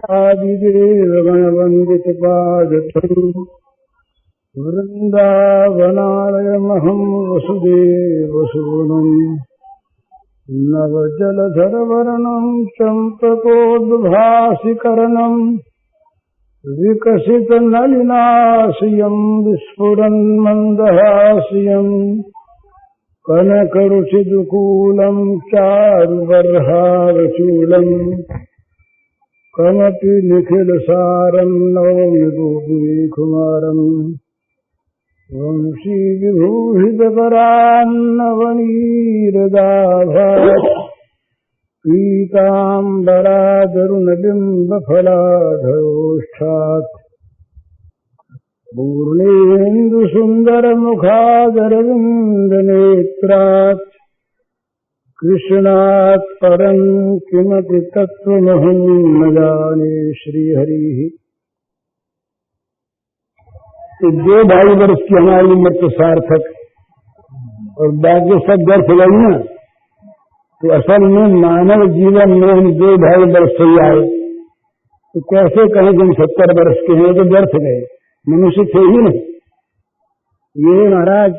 आदिदेव गणवंदित पादतु वृंदावनालयमहं वसुदेवसूनुम् नवजलधरवर्णं चम्पकोद्भासिकर्णं विकसितनलिनाश्रियं विस्फुरन्मन्दहास्यम् कनकरुचिदुकूलं चारुबर्हावचूलम् कमपि निखिलसारं नौमि गोपीकुमारम् वंशीविभूषितकरान्नवनीरदाभात् पीताम्बरादरुणबिम्बफलाधरोष्ठात् पूर्णेन्दुसुन्दरमुखादरविन्दनेत्रात् कृष्णात् परं किमपि तत्त्वमहं न जाने। श्रीहरिः। तो 2-2.5 वर्ष की हमारी उम्र तो सार्थक और बाकी सब व्यर्थ गई ना। तो असल में मानव जीवन में हम 2-2.5 वर्ष से आए तो कैसे कहें कि हम 70 वर्ष के हैं तो व्यर्थ गए, मनुष्य थे ही नहीं। ये महाराज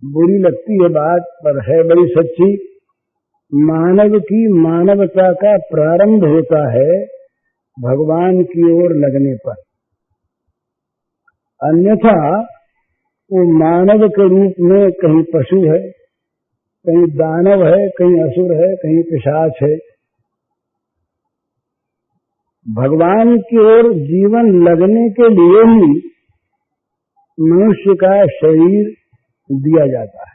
बुरी लगती है बात पर है बड़ी सच्ची। मानव की मानवता का प्रारंभ होता है भगवान की ओर लगने पर, अन्यथा वो मानव के रूप में कहीं पशु है, कहीं दानव है, कहीं असुर है, कहीं पिशाच है। भगवान की ओर जीवन लगने के लिए ही मनुष्य का शरीर दिया जाता है।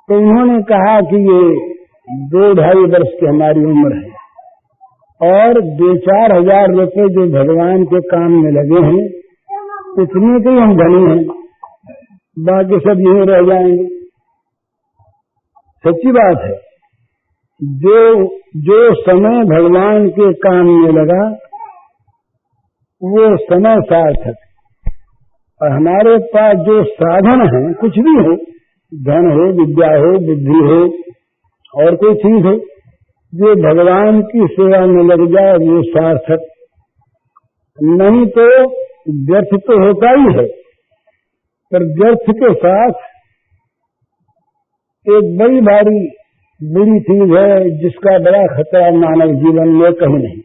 तो उन्होंने कहा कि ये 2-2.5 वर्ष की हमारी उम्र है और 2-4 हजार रुपए जो भगवान के काम में लगे हैं इतने के हम धनी हैं, बाकी सब यहीं रह जाएंगे। सच्ची बात है। जो समय भगवान के काम में लगा वो समय सार्थक। और हमारे पास जो साधन है, कुछ भी हो, धन हो, विद्या हो, बुद्धि हो और कोई चीज हो, जो भगवान की सेवा में लग जाए वो सार्थक। नहीं तो व्यर्थ तो होता ही है, पर व्यर्थ के साथ एक बड़ी भारी बुरी चीज है जिसका बड़ा खतरा मानव जीवन में कहीं नहीं।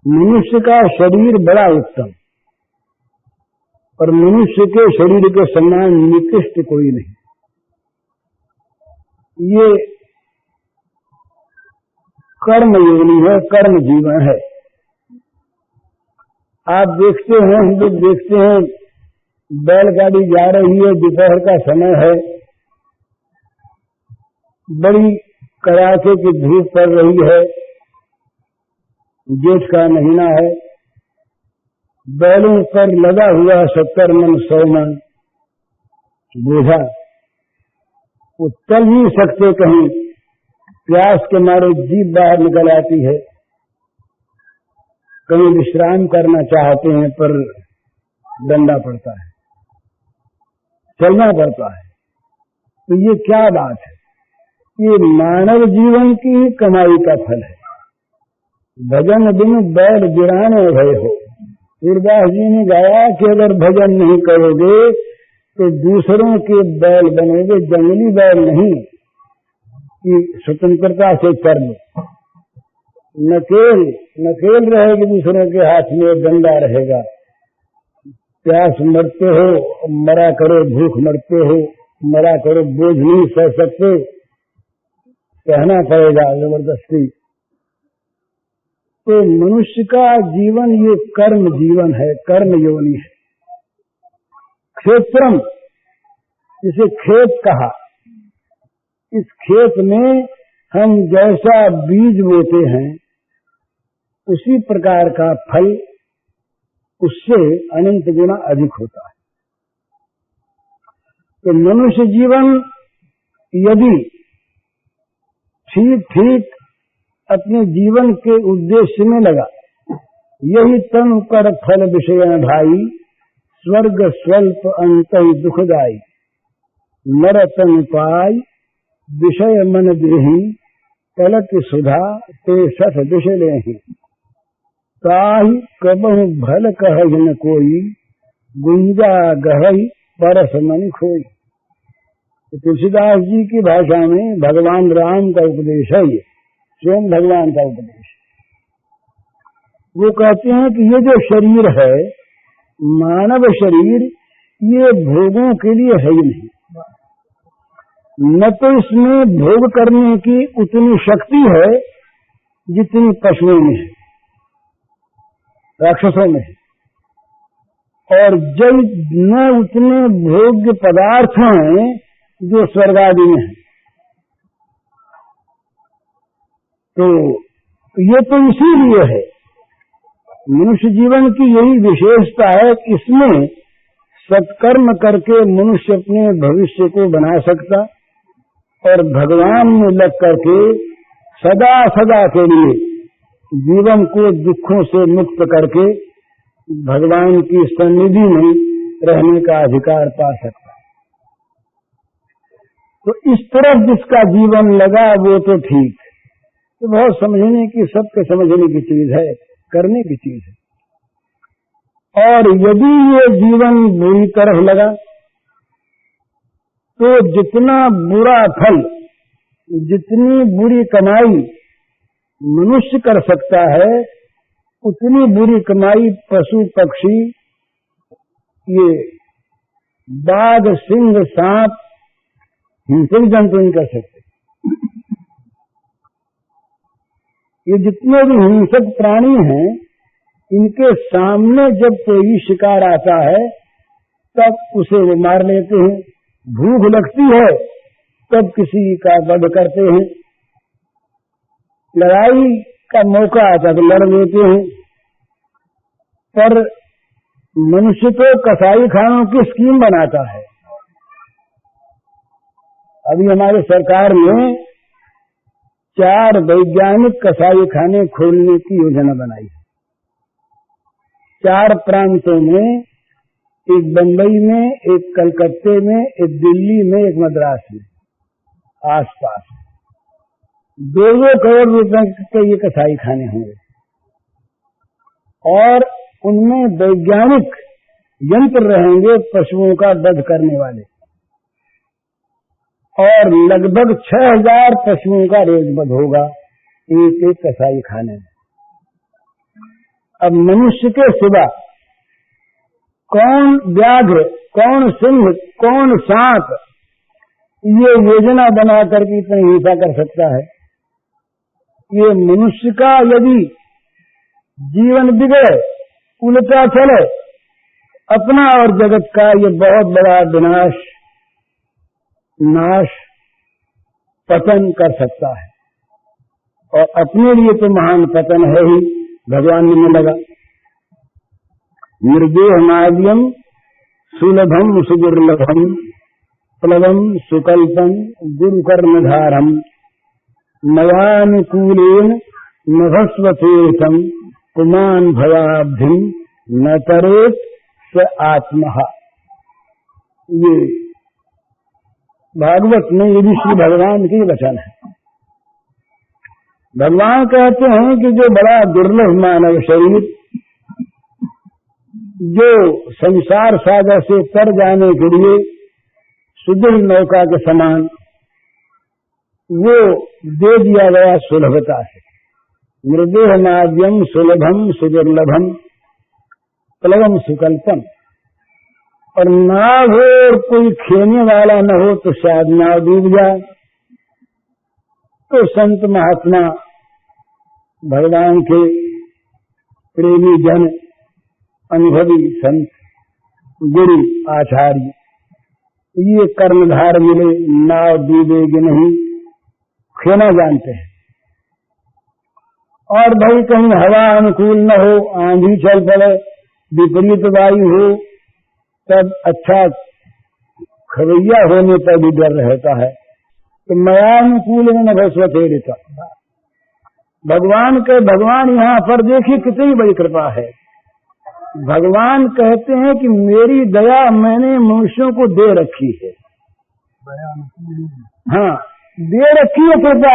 मनुष्य का शरीर बड़ा उत्तम और मनुष्य के शरीर के समान निकृष्ट कोई नहीं। ये कर्म योनि है, कर्म जीवन है। आप देखते हैं, हम लोग देखते हैं, बैलगाड़ी जा रही है, दोपहर का समय है, बड़ी कड़ाके की धूप पड़ रही है, जेठ का महीना है, बैलों पर लगा हुआ 70 मन 100 मन बोझा। वो चल नहीं सकते, कहीं प्यास के मारे जीभ बाहर निकल आती है, कहीं विश्राम करना चाहते हैं पर डंडा पड़ता है, चलना पड़ता है। तो ये क्या बात है? ये मानव जीवन की कमाई का फल है। भजन बिन बैल गिराने भय हो। सूरदास जी ने गाया कि अगर भजन नहीं करोगे तो दूसरों के बैल बनोगे, जंगली बैल नहीं कि स्वतंत्रता से चल नकेल रहेगी, दूसरों के हाथ में डंडा रहेगा। प्यास मरते हो, मरा करो, भूख मरते हो, मरा करो, बोझ नहीं सह सकते, कहना पड़ेगा जबरदस्ती। तो मनुष्य का जीवन ये कर्म जीवन है, कर्म योनि है। क्षेत्रम, जिसे खेत कहा, इस खेत में हम जैसा बीज बोते हैं उसी प्रकार का फल उससे अनंत गुना अधिक होता है। तो मनुष्य जीवन यदि ठीक ठीक अपने जीवन के उद्देश्य में लगा, यही तन कर फल विषय भाई, स्वर्ग स्वल्प अंत दुखदाई, नर तन पाई, विषय मन देही पलक सुधा ते सठ बिशले हैं, ताहि कबहु भल कह न कोई, गुंजा गहई परस मन खोई। तुलसीदास जी की भाषा में भगवान राम का उपदेश है, ये स्वयं भगवान का उपदेश। वो कहते हैं कि ये जो शरीर है, मानव शरीर, ये भोगों के लिए है ही नहीं, न तो इसमें भोग करने की उतनी शक्ति है जितनी पशुओं में है, राक्षसों में है, और जब न उतने भोग्य पदार्थ हैं जो स्वर्ग आदि में है। तो ये तो इसीलिए है, मनुष्य जीवन की यही विशेषता है कि इसमें सत्कर्म करके मनुष्य अपने भविष्य को बना सकता और भगवान में लग करके सदा सदा के लिए जीवन को दुखों से मुक्त करके भगवान की सन्निधि में रहने का अधिकार पा सकता। तो इस तरफ जिसका जीवन लगा वो तो ठीक, तो बहुत समझने की, सबके समझने की चीज है, करने की चीज है। और यदि ये जीवन बुरी तरफ लगा तो जितना बुरा फल, जितनी बुरी कमाई मनुष्य कर सकता है, उतनी बुरी कमाई पशु पक्षी, ये बाघ सिंह सांप हिंसक जंतु नहीं कर सकते। ये जितने भी हिंसक प्राणी हैं, इनके सामने जब कोई शिकार आता है तब उसे वो मार लेते हैं, भूख लगती है तब किसी का वध करते हैं, लड़ाई का मौका आता तो लड़ लेते हैं। पर मनुष्य तो कसाई खानों की स्कीम बनाता है। अभी हमारे सरकार ने 4 वैज्ञानिक कसाई खाने खोलने की योजना बनाई है, 4 प्रांतों में, एक बंबई में, एक कलकत्ते में, एक दिल्ली में, एक मद्रास में, आसपास 2 करोड़ रुपए के ये कसाई खाने होंगे और उनमें वैज्ञानिक यंत्र रहेंगे पशुओं का वध करने वाले, और लगभग 6000 पशुओं का रोज वध होगा एक एक कसाई खाने में। अब मनुष्य के सिवा कौन व्याघ्र, कौन सिंह, कौन सांप ये योजना बना करके इतनी हिंसा कर सकता है? ये मनुष्य का यदि जीवन बिगड़े, उल्टा चले, अपना और जगत का ये बहुत बड़ा विनाश, नाश, पतन कर सकता है। और अपने लिए तो महान पतन है ही, भगवान ने लगा। निर्देह माव्यम सुलभम सुदुर्लभम प्लवम सुकल्पम गुरुकर्णधारम नवानुकूलेन नभस्वतीर्थम पुमान भयाब्धिम न तरेत स आत्महा। ये भागवत में ये भी श्री भगवान की वचन है। भगवान कहते हैं कि जो बड़ा दुर्लभ मानव शरीर, जो संसार सागर से तर जाने के लिए सुदृढ़ नौका के समान, वो दे दिया गया सुलभता से। मृदेह नाद्यम सुलभम सुदुर्लभम प्लवम सुकल्पम। और नाव हो और कोई खेने वाला न हो तो शायद नाव डूब जाए। तो संत महात्मा, भगवान के प्रेमी जन, अनुभवी संत, गुरु आचार्य, ये कर्णधार मिले, नाव डूबेगी नहीं, खेना जानते हैं। और भाई कहीं हवा अनुकूल न हो, आंधी चल पड़े, विपरीत वायु हो, तब अच्छा खवैया होने पर भी डर रहता है। तो मयानुकूल में नभस्वते रहता। भगवान यहाँ पर देखिए कितनी बड़ी कृपा है। भगवान कहते हैं कि मेरी दया मैंने मनुष्यों को दे रखी है। हाँ, दे रखी है कृपा,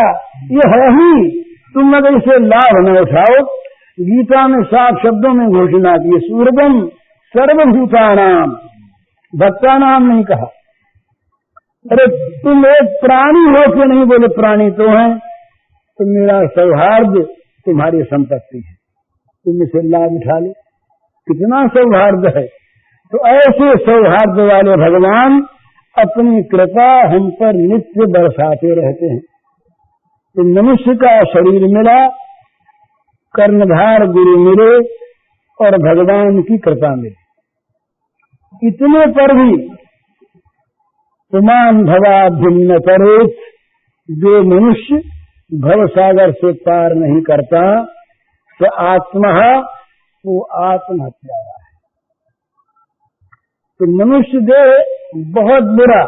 ये है ही, तुम अगर इसे लाभ न उठाओ। गीता में 7 शब्दों में घोषणा की, सूर्यम सर्वभूतानाम, भक्तानाम नहीं कहा। अरे तुम एक प्राणी हो के नहीं बोले, प्राणी तो है, तो मेरा सौहार्द तुम्हारी संपत्ति है, तुम इसे लाभ उठा ले। कितना सौहार्द है। तो ऐसे सौहार्द वाले भगवान अपनी कृपा हम पर नित्य बरसाते रहते हैं। तो मनुष्य का शरीर मिला, कर्णधार गुरु मिले और भगवान की कृपा मिली। इतने पर भी तुमान भवा भिन्न करेत, जो मनुष्य भव सागर से पार नहीं करता, तो आत्मा वो आत्महत्या है। तो मनुष्य देह बहुत बुरा,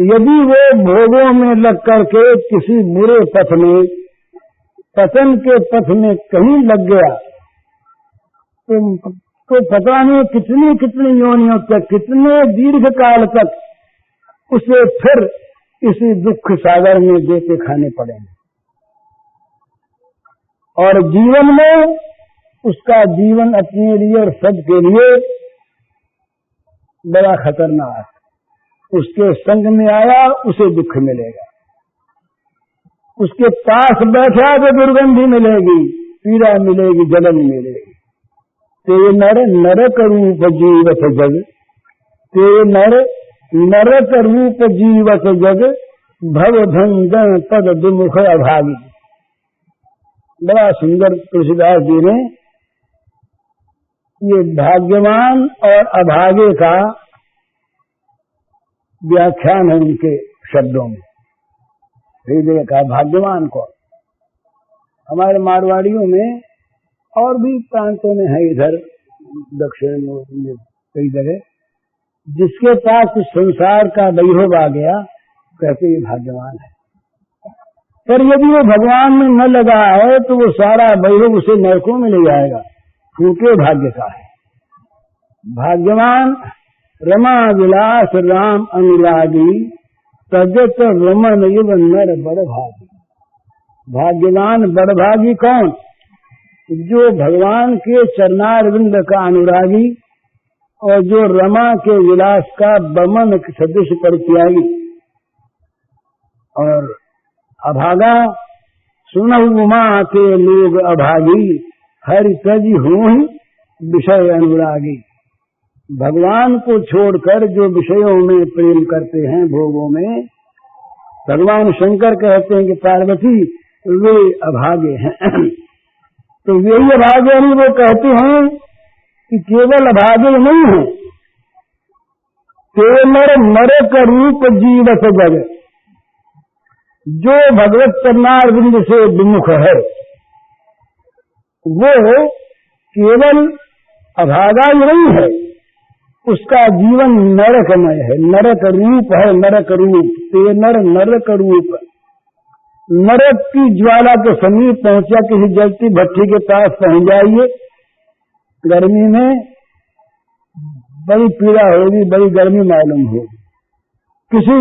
यदि वो भोगों में लग करके किसी बुरे पथ में, पतन के पथ में कहीं लग गया, तो पता नहीं कितनी कितनी योनियों तक, कितने दीर्घ काल तक उसे फिर इसी दुख सागर में देके खाने पड़ेंगे। और जीवन में उसका जीवन अपने लिए और सबके लिए बड़ा खतरनाक, उसके संग में आया उसे दुख मिलेगा, उसके पास बैठा तो दुर्गंधी मिलेगी, पीड़ा मिलेगी, जलन मिलेगी। ते नर नरक रूप जीवत जग, ते नर नरक रूप जीवत जग, भव भंजन पद दुमुख अभागी। बड़ा सुंदर तुलसीदास जी ने ये भाग्यवान और अभागे का व्याख्यान है उनके शब्दों में। हृदय का भाग्यवान कौन? हमारे मारवाड़ियों में और भी प्रांतों में है, इधर दक्षिण में कई जगह, जिसके पास कुछ संसार का वैभव आ गया, कहते ये भाग्यवान है। पर यदि वो भगवान में न लगा है तो वो सारा वैभव उसे नरकों में ले जाएगा, फूके भाग्य का है। भाग्यवान रमा विलास राम अनुरागी, तजत रमन युव नर बड़भागी। भाग्यवान बड़भागी कौन? जो भगवान के चरणारविंद का अनुरागी और जो रमा के विलास का बमन सदृश परित्यागी। और अभागा सुनहु उमा के लोग अभागी, हरि तज हूँ विषय अनुरागी। भगवान को छोड़कर जो विषयों में प्रेम करते हैं, भोगों में, भगवान शंकर कहते हैं कि पार्वती वे अभागे हैं। तो यही अभागे नहीं, वो कहते हैं कि केवल अभागे नहीं है, केवल नरक रूप जीवत जग। जो भगवत चरणारविंद से विमुख है वो केवल अभागा ही नहीं है, उसका जीवन नरकमय है, नरक रूप है, नरक रूप। ते नर नरक रूप, नरक की ज्वाला के समीप पहुंचा, किसी जलती भट्टी के पास पहुंच जाइए, गर्मी में बड़ी पीड़ा होगी, बड़ी गर्मी मालूम होगी। किसी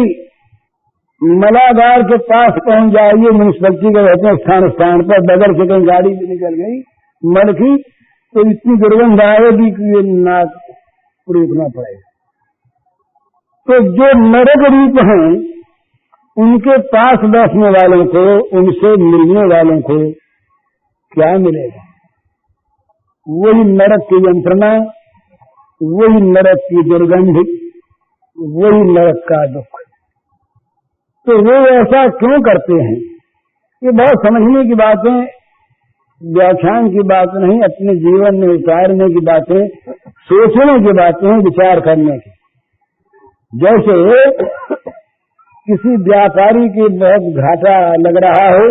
मलागार के पास पहुंच जाइए, म्यूनिसिपैलिटी के रहते हैं स्थान पर, बगल से कहीं गाड़ी भी निकल गई मल की, तो इतनी दुर्गंध आएगी कि ये नाक रोकना पड़ेगा। तो जो नरक रूप हैं, उनके पास बैठने वालों को, उनसे मिलने वालों को क्या मिलेगा? वही नरक की यंत्रणा, वही नरक की दुर्गंध, वही नरक का दुख। तो वो ऐसा क्यों करते हैं? ये बहुत समझने की बातें, व्याख्यान की बात नहीं, अपने जीवन में उतारने की बातें, सोचने की बातें, विचार करने की। जैसे किसी व्यापारी की बहुत घाटा लग रहा हो,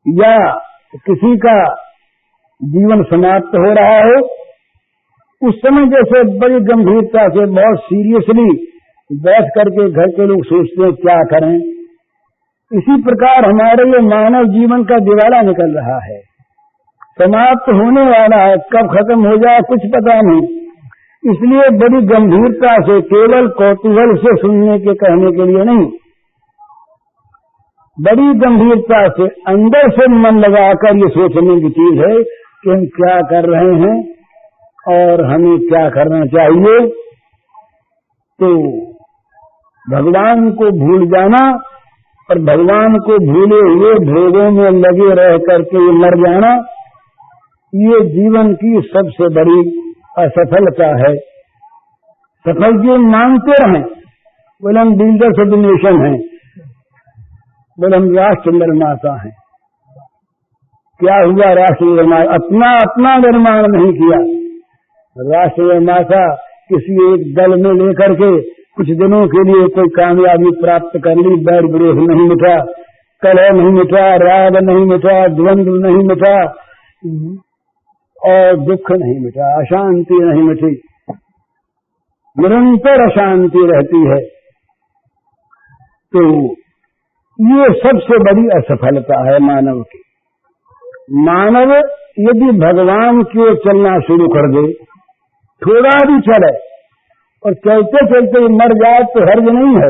या किसी का जीवन समाप्त हो रहा हो, उस समय जैसे बड़ी गंभीरता से, बहुत सीरियसली बैठ करके घर के लोग सोचते हैं क्या करें। इसी प्रकार हमारे ये मानव जीवन का दिवाला निकल रहा है, समाप्त होने वाला है, कब खत्म हो जाए कुछ पता नहीं। इसलिए बड़ी गंभीरता से, केवल कौतूहल से सुनने के कहने के लिए नहीं, बड़ी गंभीरता से अंदर से मन लगाकर ये सोचने की चीज है कि हम क्या कर रहे हैं और हमें क्या करना चाहिए। तो भगवान को भूल जाना और भगवान को भूले हुए भोगों में लगे रह करके मर जाना, ये जीवन की सबसे बड़ी असफलता है। सफल जो मांगते रहें, बोले हम बिल्डर्स ऑफ द नेशन हैं, बोले हम राष्ट्र निर्माता हैं। क्या हुआ राष्ट्र निर्माता? अपना निर्माण नहीं किया। राष्ट्र निर्माता किसी एक दल में लेकर के कुछ दिनों के लिए कोई कामयाबी प्राप्त कर ली, बैर विरोध नहीं मिटा, कलह नहीं मिटा, राग नहीं मिटा, द्वंद्व नहीं मिटा और दुख नहीं मिटा, अशांति नहीं मिटी, निरंतर अशांति रहती है। तो ये सबसे बड़ी असफलता है मानव की। मानव यदि भगवान की ओर चलना शुरू कर दे, थोड़ा भी चले और चलते चलते मर जाए तो हर्ज नहीं है,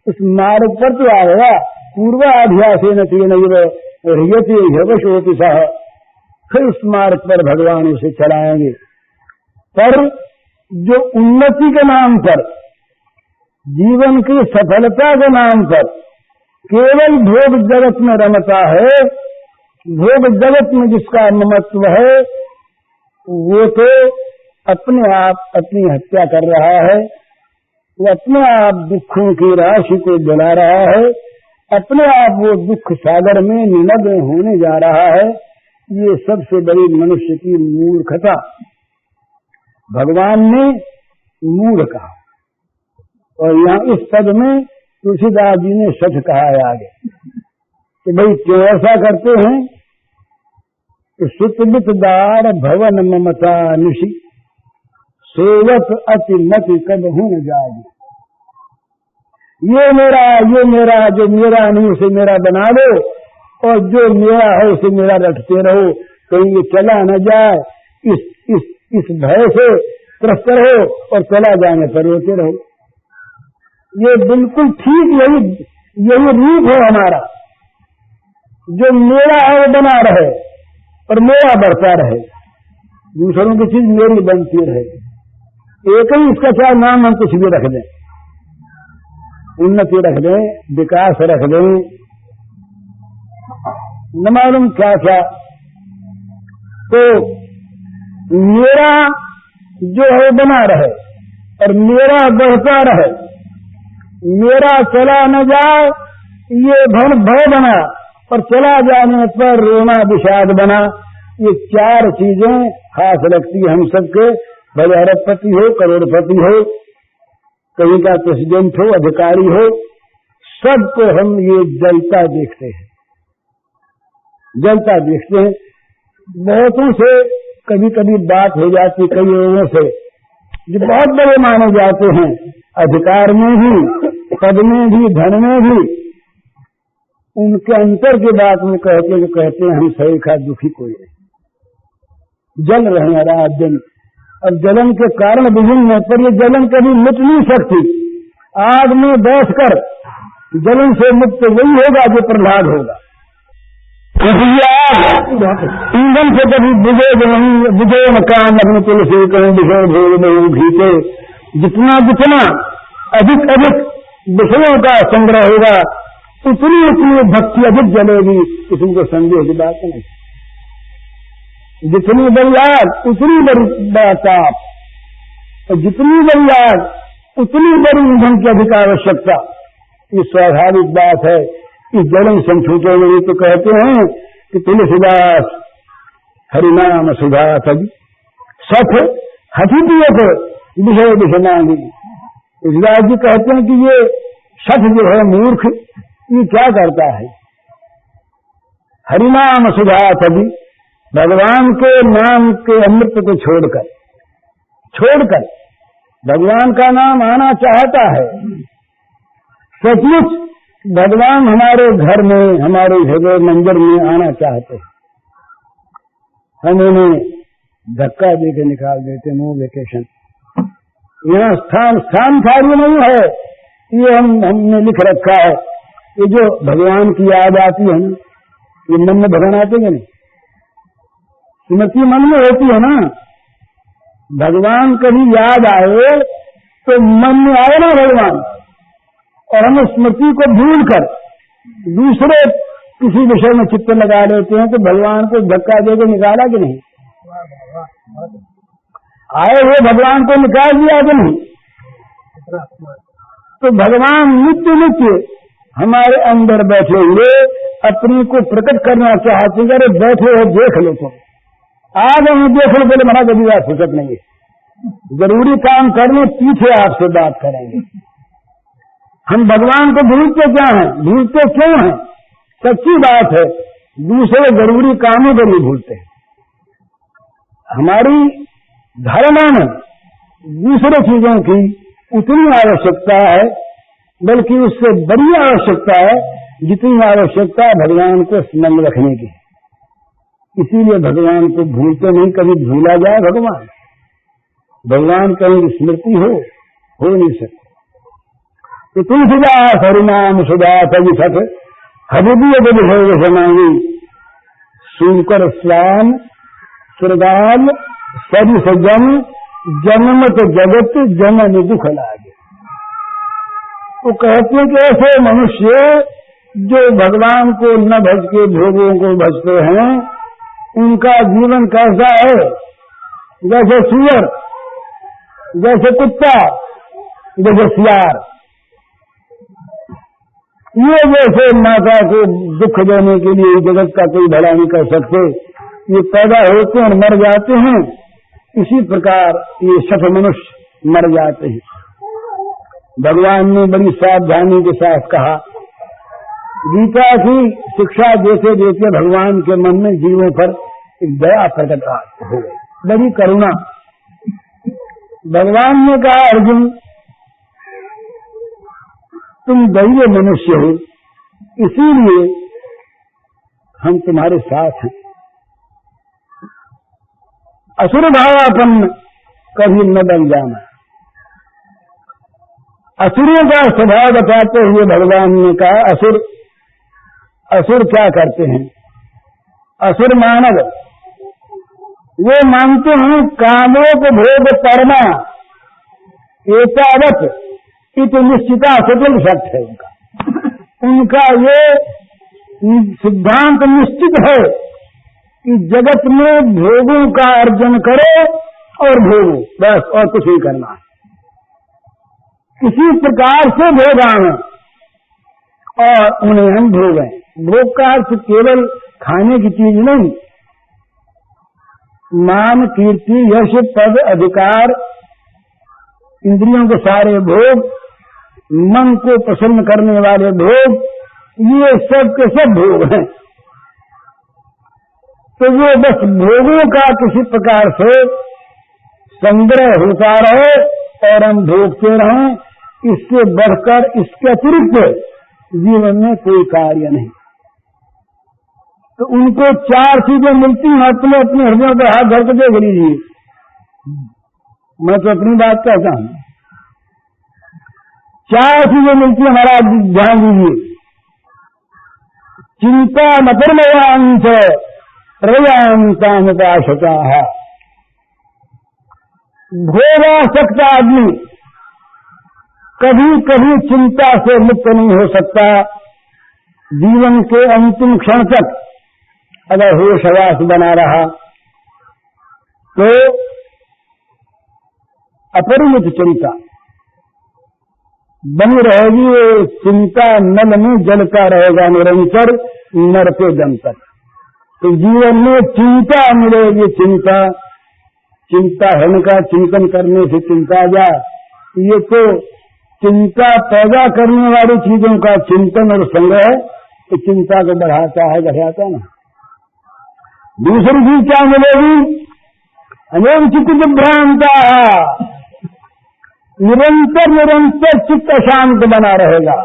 उस मार्ग पर तो आएगा। पूर्वाध्यास नतीयति सह, फिर उस मार्ग पर भगवान उसे चलाएंगे। पर जो उन्नति के नाम पर, जीवन की सफलता के नाम पर केवल भोग जगत में रमता है, भोग जगत में जिसका ममत्व है, वो तो अपने आप अपनी हत्या कर रहा है, वो अपने आप दुखों की राशि को जला रहा है, अपने आप वो दुख सागर में निमग्न होने जा रहा है। ये सबसे बड़ी मनुष्य की मूर्खता भगवान ने मूढ़ कहा, और यहाँ इस पद में तुलसीदास जी ने सच कहा है आगे कि भाई क्यों ऐसा करते हैं कि सुतमितदार भवन ममता निशि सोवत अति मति कब हूं जागी। ये मेरा जो मेरा नहीं उसे मेरा बना लो, और जो मेरा है उसे मेरा रखते रहो, कहीं ये चला न जाए, इस भय से त्रस्त रहो और चला जाने पर रोते रहो। ये बिल्कुल ठीक यही रूप है हमारा। जो मेरा है वो बना रहे और मेरा बढ़ता रहे, दूसरों की चीज मेरी बनती रहे। एक ही इसका चाहे नाम हम कुछ भी रख दें, उन्नति रख दें, विकास रख दें, न मालूम क्या क्या, तो मेरा जो है बना रहे और मेरा बढ़ता रहे, मेरा चला न जाए ये भय बना, और चला जाने पर रोना विषाद बना। ये चार चीजें खास लगती है हम सबके, भले अरबपति हो, करोड़पति हो, कहीं का प्रेसिडेंट हो, अधिकारी हो, सबको हम ये जलता देखते हैं, जलता देखते हैं। बहुतों से कभी कभी बात हो जाती, कई लोगों से जो बहुत बड़े माने जाते हैं, अधिकार में भी, पद में भी, धन में भी, उनके अंतर की बात में कहते हैं हम सही का दुखी कोई नहीं, जल रहे हैं रात दिन। अब जलन के कारण विभिन्न है, पर ये जलन कभी मिट नहीं सकती। आग में बैठकर जलन से मुक्त वही होगा जो प्रहलाद होगा। ईंधन से कभी बुझे मकान अपने तुलसी कहीं विषय भोग में भीते। जितना अधिक विषयों का संग्रह होगा, उतनी भक्ति अधिक जलेगी, इसमें को संदेह की बात नहीं। जितनी बड़ी आग उतनी बड़ा ताप, और जितनी बड़ी आग उतनी बड़ी ईंधन की अधिक आवश्यकता। ये स्वाभाविक बात है। इस जलन संछूटे में तो कहते हैं कि तुलसीदास हरिनाम सुधा सभी सठ हठी पिए थे विषय विषमांगी। तुलसीदास जी कहते हैं कि ये सठ जो है मूर्ख, ये क्या करता है? हरिनाम सुधा सभी, भगवान के नाम के अमृत को छोड़कर भगवान का नाम आना चाहता है। सचमुच भगवान हमारे घर में, हमारे हृदय मंदिर में आना चाहते हैं, हम उन्हें धक्का देकर निकाल देते, नो वेकेशन। यहाँ स्थान कार्य नहीं है, ये हमने लिख रखा है। ये जो भगवान की याद आती है ना, ये मन में भगवान आते हैं नहीं, स्मृति मन में होती है ना। भगवान कभी याद आए तो मन में आए ना भगवान, और हम स्मृति को भूल कर दूसरे किसी विषय में चित्त लगा लेते हैं, तो भगवान को धक्का देकर निकाला कि नहीं? आए हुए भगवान को निकाल दिया कि नहीं? तो भगवान नित्य नित्य हमारे अंदर बैठे हुए अपने को प्रकट करना चाहते हैं। अरे बैठे हो देख लो, तुम आज हम देख लो, बोले मना कभी बात फुर्सत नहीं है, जरूरी काम करने पीछे आपसे बात करेंगे। हम भगवान को भूलते क्या हैं, भूलते क्यों हैं? सच्ची बात है, दूसरे जरूरी कामों को नहीं भूलते। हमारी धारणा में दूसरे चीजों की उतनी आवश्यकता है, बल्कि उससे बड़ी आवश्यकता है जितनी आवश्यकता भगवान को स्मरण रखने की। इसीलिए भगवान को भूलते नहीं, कभी भूला जाए भगवान कहीं स्मृति हो नहीं सकती। तो तुलसीदास हरिनाम सुधा सभी सठ हृदय विभोग समांगी, सुनकर स्वाम सुरदान सभी सजन जन्मत जगत जनन दुख लागे। वो कहते हैं कि ऐसे मनुष्य जो भगवान को न भज के भोगों को भजते हैं, उनका जीवन कैसा है? जैसे सूअर, जैसे कुत्ता, जैसे सियार। ये जैसे माता को दुख देने के लिए जगत का कोई भला नहीं कर सकते, ये पैदा होते हैं और मर जाते हैं, इसी प्रकार ये सठ मनुष्य मर जाते हैं। भगवान ने बड़ी सावधानी के साथ कहा, गीता की शिक्षा देते देते भगवान के मन में जीवों पर एक दया प्रकट हो गई, बड़ी करुणा। भगवान ने कहा, अर्जुन तुम दैवीय मनुष्य हो, इसीलिए हम तुम्हारे साथ हैं। असुर भावापन्न कभी न बन जाना। असुरों का स्वभाव बताते हुए भगवान ने कहा, असुर क्या करते हैं? असुर मानव, वो मानते हैं कामों को भोग करना एतावत इत निश्चिता सफल सत्य है। उनका ये सिद्धांत निश्चित है कि जगत में भोगों का अर्जन करो और भोगो, बस, और कुछ नहीं करना है। किसी प्रकार से भोगाएं और उन्हें हम भोगें। भोग का अर्थ केवल खाने की चीज नहीं, मान, कीर्ति, यश, पद, अधिकार, इंद्रियों के सारे भोग, मन को प्रसन्न करने वाले भोग, ये सब के सब भोग हैं। तो वो बस भोगों का किसी प्रकार से संग्रह होता रहे और हम भोगते रहें, इससे बढ़कर इसके अतिरिक्त जीवन में कोई कार्य नहीं। तो उनको चार चीजें मिलती हैं, अपने अपने हृदयों पर हाथ धर के देख लीजिए। मैं तो अपनी बात कहता हूं, चार चीजें मिलती हैं, हमारा ध्यान दीजिए। चिंता मतर्मयांश रयांताशता है। भोगासक्त आदमी कभी कभी चिंता से मुक्त नहीं हो सकता। जीवन के अंतिम क्षण तक अगर होश हवास बना रहा तो अपरिमित चिंता बनी रहेगी। वो चिंता नल में जलता रहेगा निरंतर, नर पे दम तक। तो जीवन में चिंता मिलेगी। चिंता हन का चिंतन करने से चिंता जा, ये तो चिंता पैदा करने वाली चीजों का चिंतन और संग्रह तो चिंता को बढ़ाता है, घटाता ना। दूसरी चीज क्या मिलेगी? अनेक चित्त भ्रांता, निरंतर चित्त शांत बना रहेगा।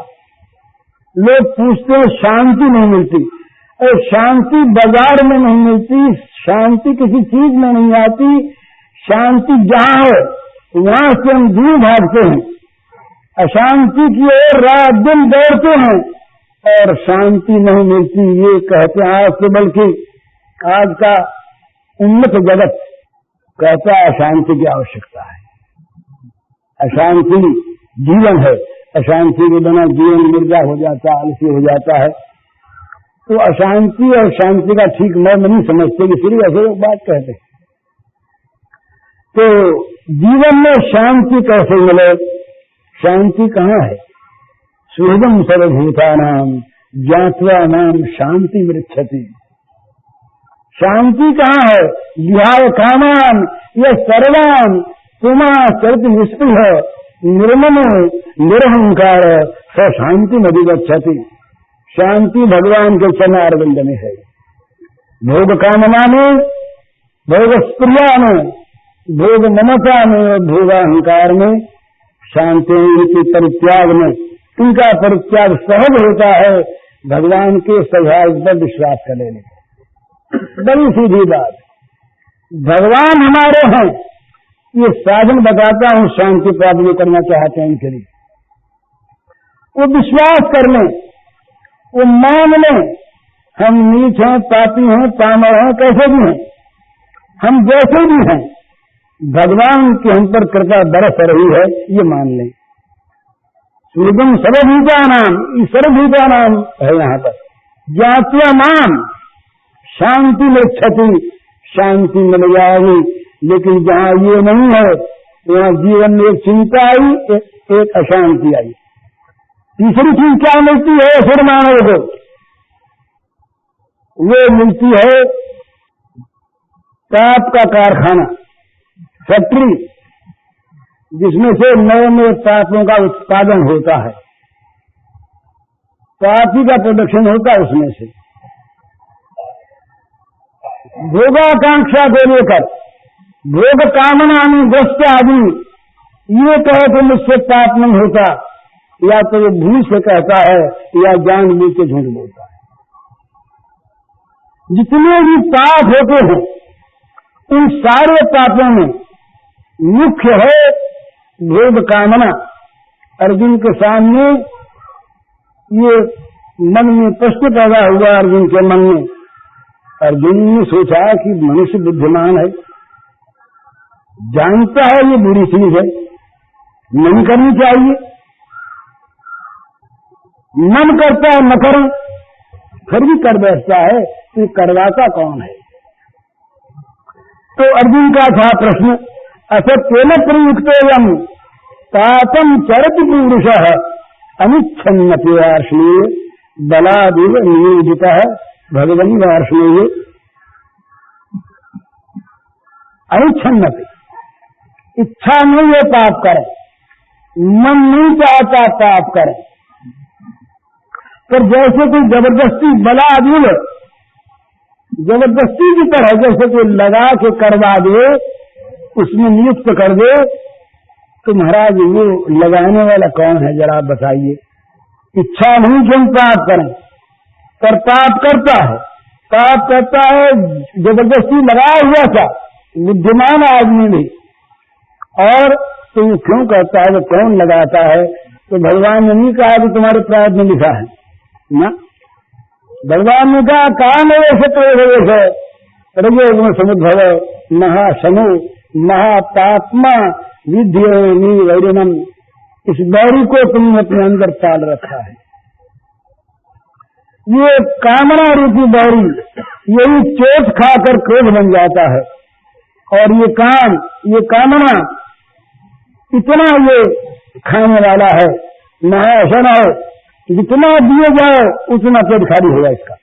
लोग पूछते हैं शांति नहीं मिलती, और शांति बाजार में नहीं मिलती, शांति किसी चीज में नहीं आती। शांति जहां है वहां से हम दूर भागते हैं, अशांति की ओर रात दिन दौड़ते हैं और शांति नहीं मिलती। ये कहते हैं आज से, बल्कि आज का उन्नत जगत कहता है अशांति की आवश्यकता है। अशांति जीवन है, अशांति के बिना जीवन निर्जा हो जाता है, आलसी हो जाता है। तो अशांति और शांति का ठीक मर्म नहीं समझते कि फिर ऐसे लोग बात कहते हैं। तो जीवन में शांति कैसे मिले? शांति कहाँ है? सुहृदम सर्वभूतानाम ज्ञात्वा माम शांति मृच्छति। शांति कहाँ है? विहाय कामान यह सर्वान पुमा चरित निष्पृह निर्मम निरहंकार स शांति मधिगच्छति। शांति भगवान के चरणारविंद में है। भोग कामना में, भोग स्प्रिया में, भोग ममता में और भोगाहंकार में शांति, इनकी परित्याग में, इनका परित्याग सहज होता है भगवान के स्वभाव पर विश्वास कर लेने। बड़ी सीधी बात, भगवान हमारे हैं, ये साधन बताता हूं शांति प्राप्त करना चाहते हैं इनके लिए। वो विश्वास कर लें, वो मान लें, हम नीच हैं, पापी हैं, पामर हैं, कैसे भी हैं, हम जैसे भी हैं, भगवान की हम पर कृपा बरस रही है, ये मान लें। सुहृदम सर्वभूतानाम, सर्वभूतानाम है यहाँ पर। ज्ञात्वा माम शांति में क्षति, शांति मिल जाएगी। लेकिन जहाँ ये नहीं है वहाँ जीवन में एक चिंता आई, एक अशांति आई। तीसरी चीज क्या मिलती है फिर मानव को? वो मिलती है पाप का कारखाना, फैक्ट्री, जिसमें से नए नए पापों का उत्पादन होता है, पापी का प्रोडक्शन होता है उसमें से। भोगाकांक्षा को लेकर भोग कामना में ग्रस्त आदमी ये कहे कि मुझसे पाप नहीं होता, या तो वो भूल से कहता है या जानबूझ के झूठ बोलता है। जितने भी पाप होते हैं उन सारे पापों में मुख्य है भोग कामना। अर्जुन के सामने ये मन में प्रश्न पैदा हुआ, अर्जुन के मन में। अर्जुन ने सोचा कि मनुष्य बुद्धिमान है, जानता है ये बुरी चीज है, नहीं करनी चाहिए, मन करता है न करें, फिर भी कर बैठता है, तो करवाता कौन है? तो अर्जुन का था प्रश्न, असत्येन प्रयुक्तोऽयं पापं चरति पुरुषः अनिच्छन्नति वार्ष्णेय बलादिव नियोजितः भगवन् वार्ष्णेय। अनिच्छन्नति, इच्छा नहीं है पाप करे, मन नहीं चाहता पाप करे, पर जैसे कोई जबरदस्ती बलादिव, जबरदस्ती की तरह जैसे कोई लगा के करवा दे, उसमें नियुक्त कर दे, तो महाराज वो लगाने वाला कौन है जरा आप बताइए। इच्छा नहीं कि हम पाप करें, पर पाप करता है, पाप करता है जबरदस्ती लगाया हुआ था, बुद्धिमान आदमी भी। और तो क्यों करता है, वो कौन लगाता है? तो भगवान ने नहीं कहा कि तुम्हारे प्रारब्ध में लिखा है ना, भगवान ने कहा काम ऐसे तो वैसे रजोगुण समुद्भव महाशनो महापात्मा विद्योनी वैरिणम। इस बैरी को तुमने अपने अंदर पाल रखा है। ये कामना रूपी बैरी, यही चोट खाकर क्रोध बन जाता है। और ये काम, ये कामना इतना ये खाने वाला है, महाशन है, जितना दिए जाए उतना पेट खाली होगा इसका।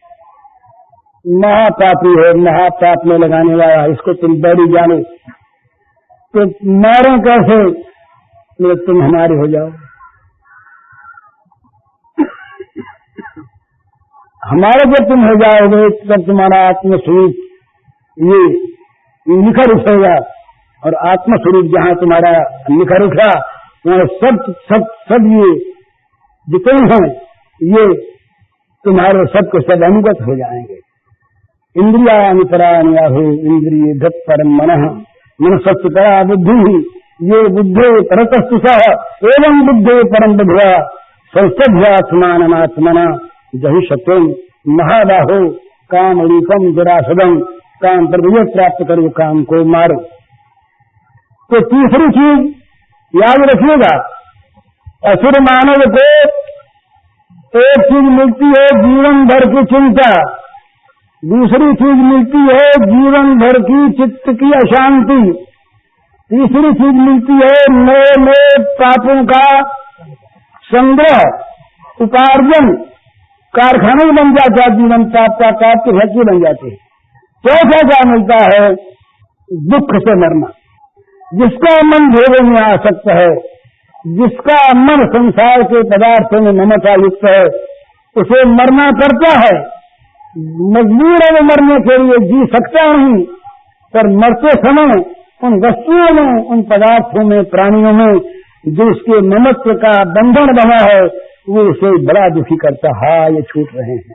महापापी है, महापाप में लगाने वाला, इसको तुम बैरी जानो, तो मारो कैसे? तुम हमारे हो जाओ। हमारे जब तुम हो जाओगे तब तुम्हारा आत्मस्वरूप ये निखर उठेगा, और आत्मस्वरूप जहाँ तुम्हारा निखर उठा वहाँ सब सब सब ये जितने हैं ये तुम्हारे सब के सब अनुगत हो जाएंगे। इंद्रियाणि पराणि आहु इंद्रिय धत परम मनः मन सत्परा बुद्धि ये बुद्धे परतस्तुषः एवं बुद्धे परम बुद्ध्वा संस्तभ्यात्मानमात्मना जहि सत्यम महाबाहो काम रूपम जरासदम, काम पर विजय प्राप्त करो, काम को मारो। तो तीसरी चीज याद रखिएगा, असुर मानव को एक चीज मिलती है जीवन भर की चिंता, दूसरी चीज मिलती है जीवन भर की चित्त की अशांति, तीसरी चीज मिलती है नए नए पापों का संग्रह, उपार्जन, कारखाने बन जाता है जीवन पाप का, पाप की भक्ति बन जाती है। चौथा क्या मिलता है? दुख से मरना। जिसका मन भोगों में आसक्त है, जिसका मन संसार के पदार्थों में ममता युक्त है, उसे मरना पड़ता है। मजबूर है वो मरने के लिए, जी सकता नहीं, पर मरते समय उन वस्तुओं में, उन पदार्थों में, प्राणियों में जो उसके ममत्व का बंधन बना है, वो उसे बड़ा दुखी करता है। हाँ, ये छूट रहे हैं,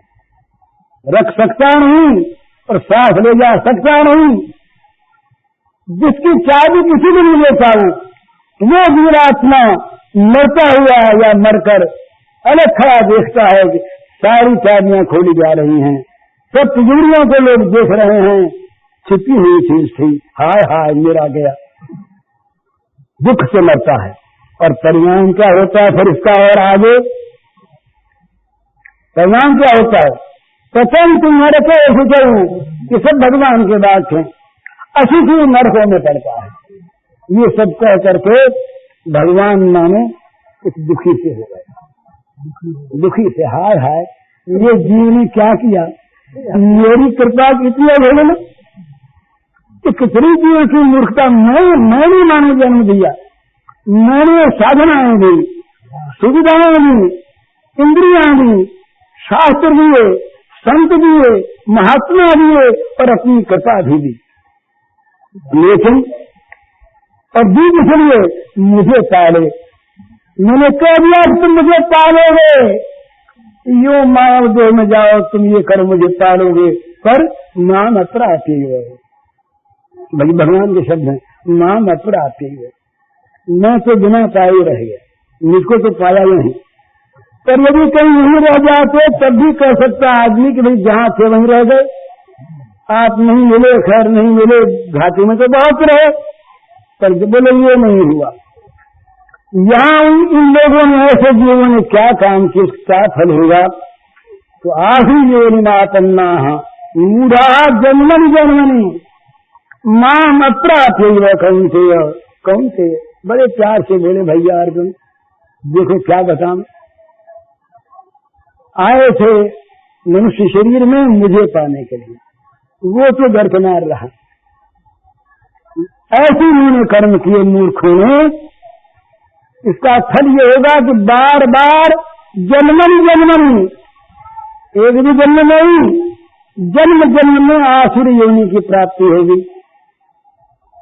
रख सकता नहीं और सांस ले जा सकता नहीं। जिसकी चाबी किसी भी नहीं ले पाऊं, वो जीवात्मा मरता हुआ या मरकर अलग खड़ा देखता है कि सारी चाबियां खोली जा रही हैं, सब तिजोरियों को लोग देख रहे हैं, छिपी हुई चीज थी, हाय हाय मेरा गया। दुख से मरता है। और परिणाम क्या होता है फिर इसका? और आगे परिणाम क्या होता है? पतन तुम नरके सुचरू, ये सब भगवान के बात है। अशुचि नरकों में पड़ता है। ये सब कह करके भगवान मानो कुछ दुखी से हो गए, दुखी से हाय हाय ये जीव ने क्या किया, मेरी कृपा इतनी हो ना कि कितनी जीव की मूर्खता। मैंने मानो जन्म दिया, मैंने साधनाएं दी, सुविधाएं दी, इंद्रियां दी, शास्त्र दिए, संत दिए, महात्मा दिए और अपनी कृपा भी दी, लेकिन और बीज इसलिए मुझे पाले। मैंने कह दिया कि तुम मुझे पालोगे, यो मानव देह में जाओ, तुम ये करो मुझे पालोगे, पर नाम अपराधी है। भाई भगवान के शब्द हैं, नाम अपराधी है। मैं तो बिना पाए रह गया, मुझको तो पाया ही नहीं। पर यदि कहीं नहीं रह जाते तब भी कह सकता आदमी कि भाई जहां थे वहीं रह गए, आप नहीं मिले, खैर नहीं मिले, घाटी में तो बहुत रहे, पर बोले ये नहीं हुआ। यहाँ इन लोगों ने, ऐसे जीवों ने क्या काम किया, क्या फल होगा? तो आही ये निमापन्ना मूढ़ा जन्मन जन्मनी माम अप्राप्य कौन थे। बड़े प्यार से बोले भैया अर्जुन, देखो क्या बताऊं, आए थे मनुष्य शरीर में मुझे पाने के लिए, वो तो दरकिनार रहा। ऐसे उन्होंने कर्म किए मूर्खों ने, इसका फल ये होगा कि बार बार जन्मन जन्मन, एक भी जन्म नहीं, जन्म जन्म में आसुर योनि की प्राप्ति होगी।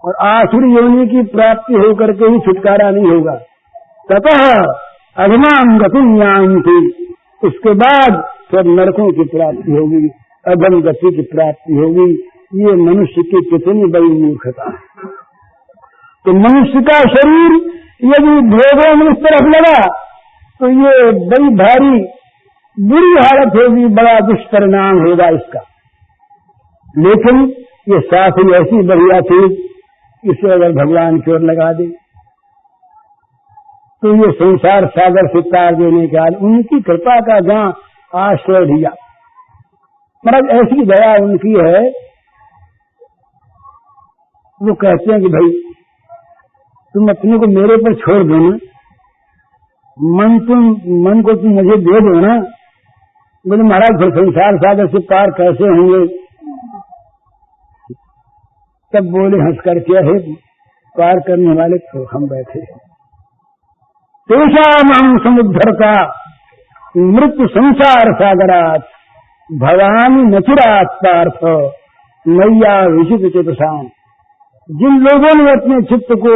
और आसुर योनि की प्राप्ति होकर के ही छुटकारा नहीं होगा। ततः अधमाम गतिम यान्ति, उसके बाद फिर नरकों की प्राप्ति होगी, अधम गति की प्राप्ति होगी। ये मनुष्य की कितनी बड़ी मूर्खता है। तो मनुष्य का शरीर यदि भोगों में इस तरफ लगा तो ये बड़ी भारी बुरी हालत होगी, बड़ा दुष्परिणाम होगा इसका। लेकिन ये साथी ऐसी बढ़िया चीज, इसे अगर भगवान की ओर लगा दे तो ये संसार सागर से तार देने के बाद उनकी कृपा का जहां आश्रय दिया, मतलब ऐसी दया उनकी है। वो कहते हैं कि भाई तुम अपने को मेरे पर छोड़ दो ना, मन को तुम मुझे दे दो ना। बोले महाराज फिर संसार सागर से पार कैसे होंगे? तब बोले हंस करके, है पार करने वाले तो हम बैठे हैं। तेषाम हम समुद्धरता मृत्यु संसार सागरात भवानी नचुरात पार्थ नैया विचित चेतसाम। जिन लोगों ने अपने चित्त को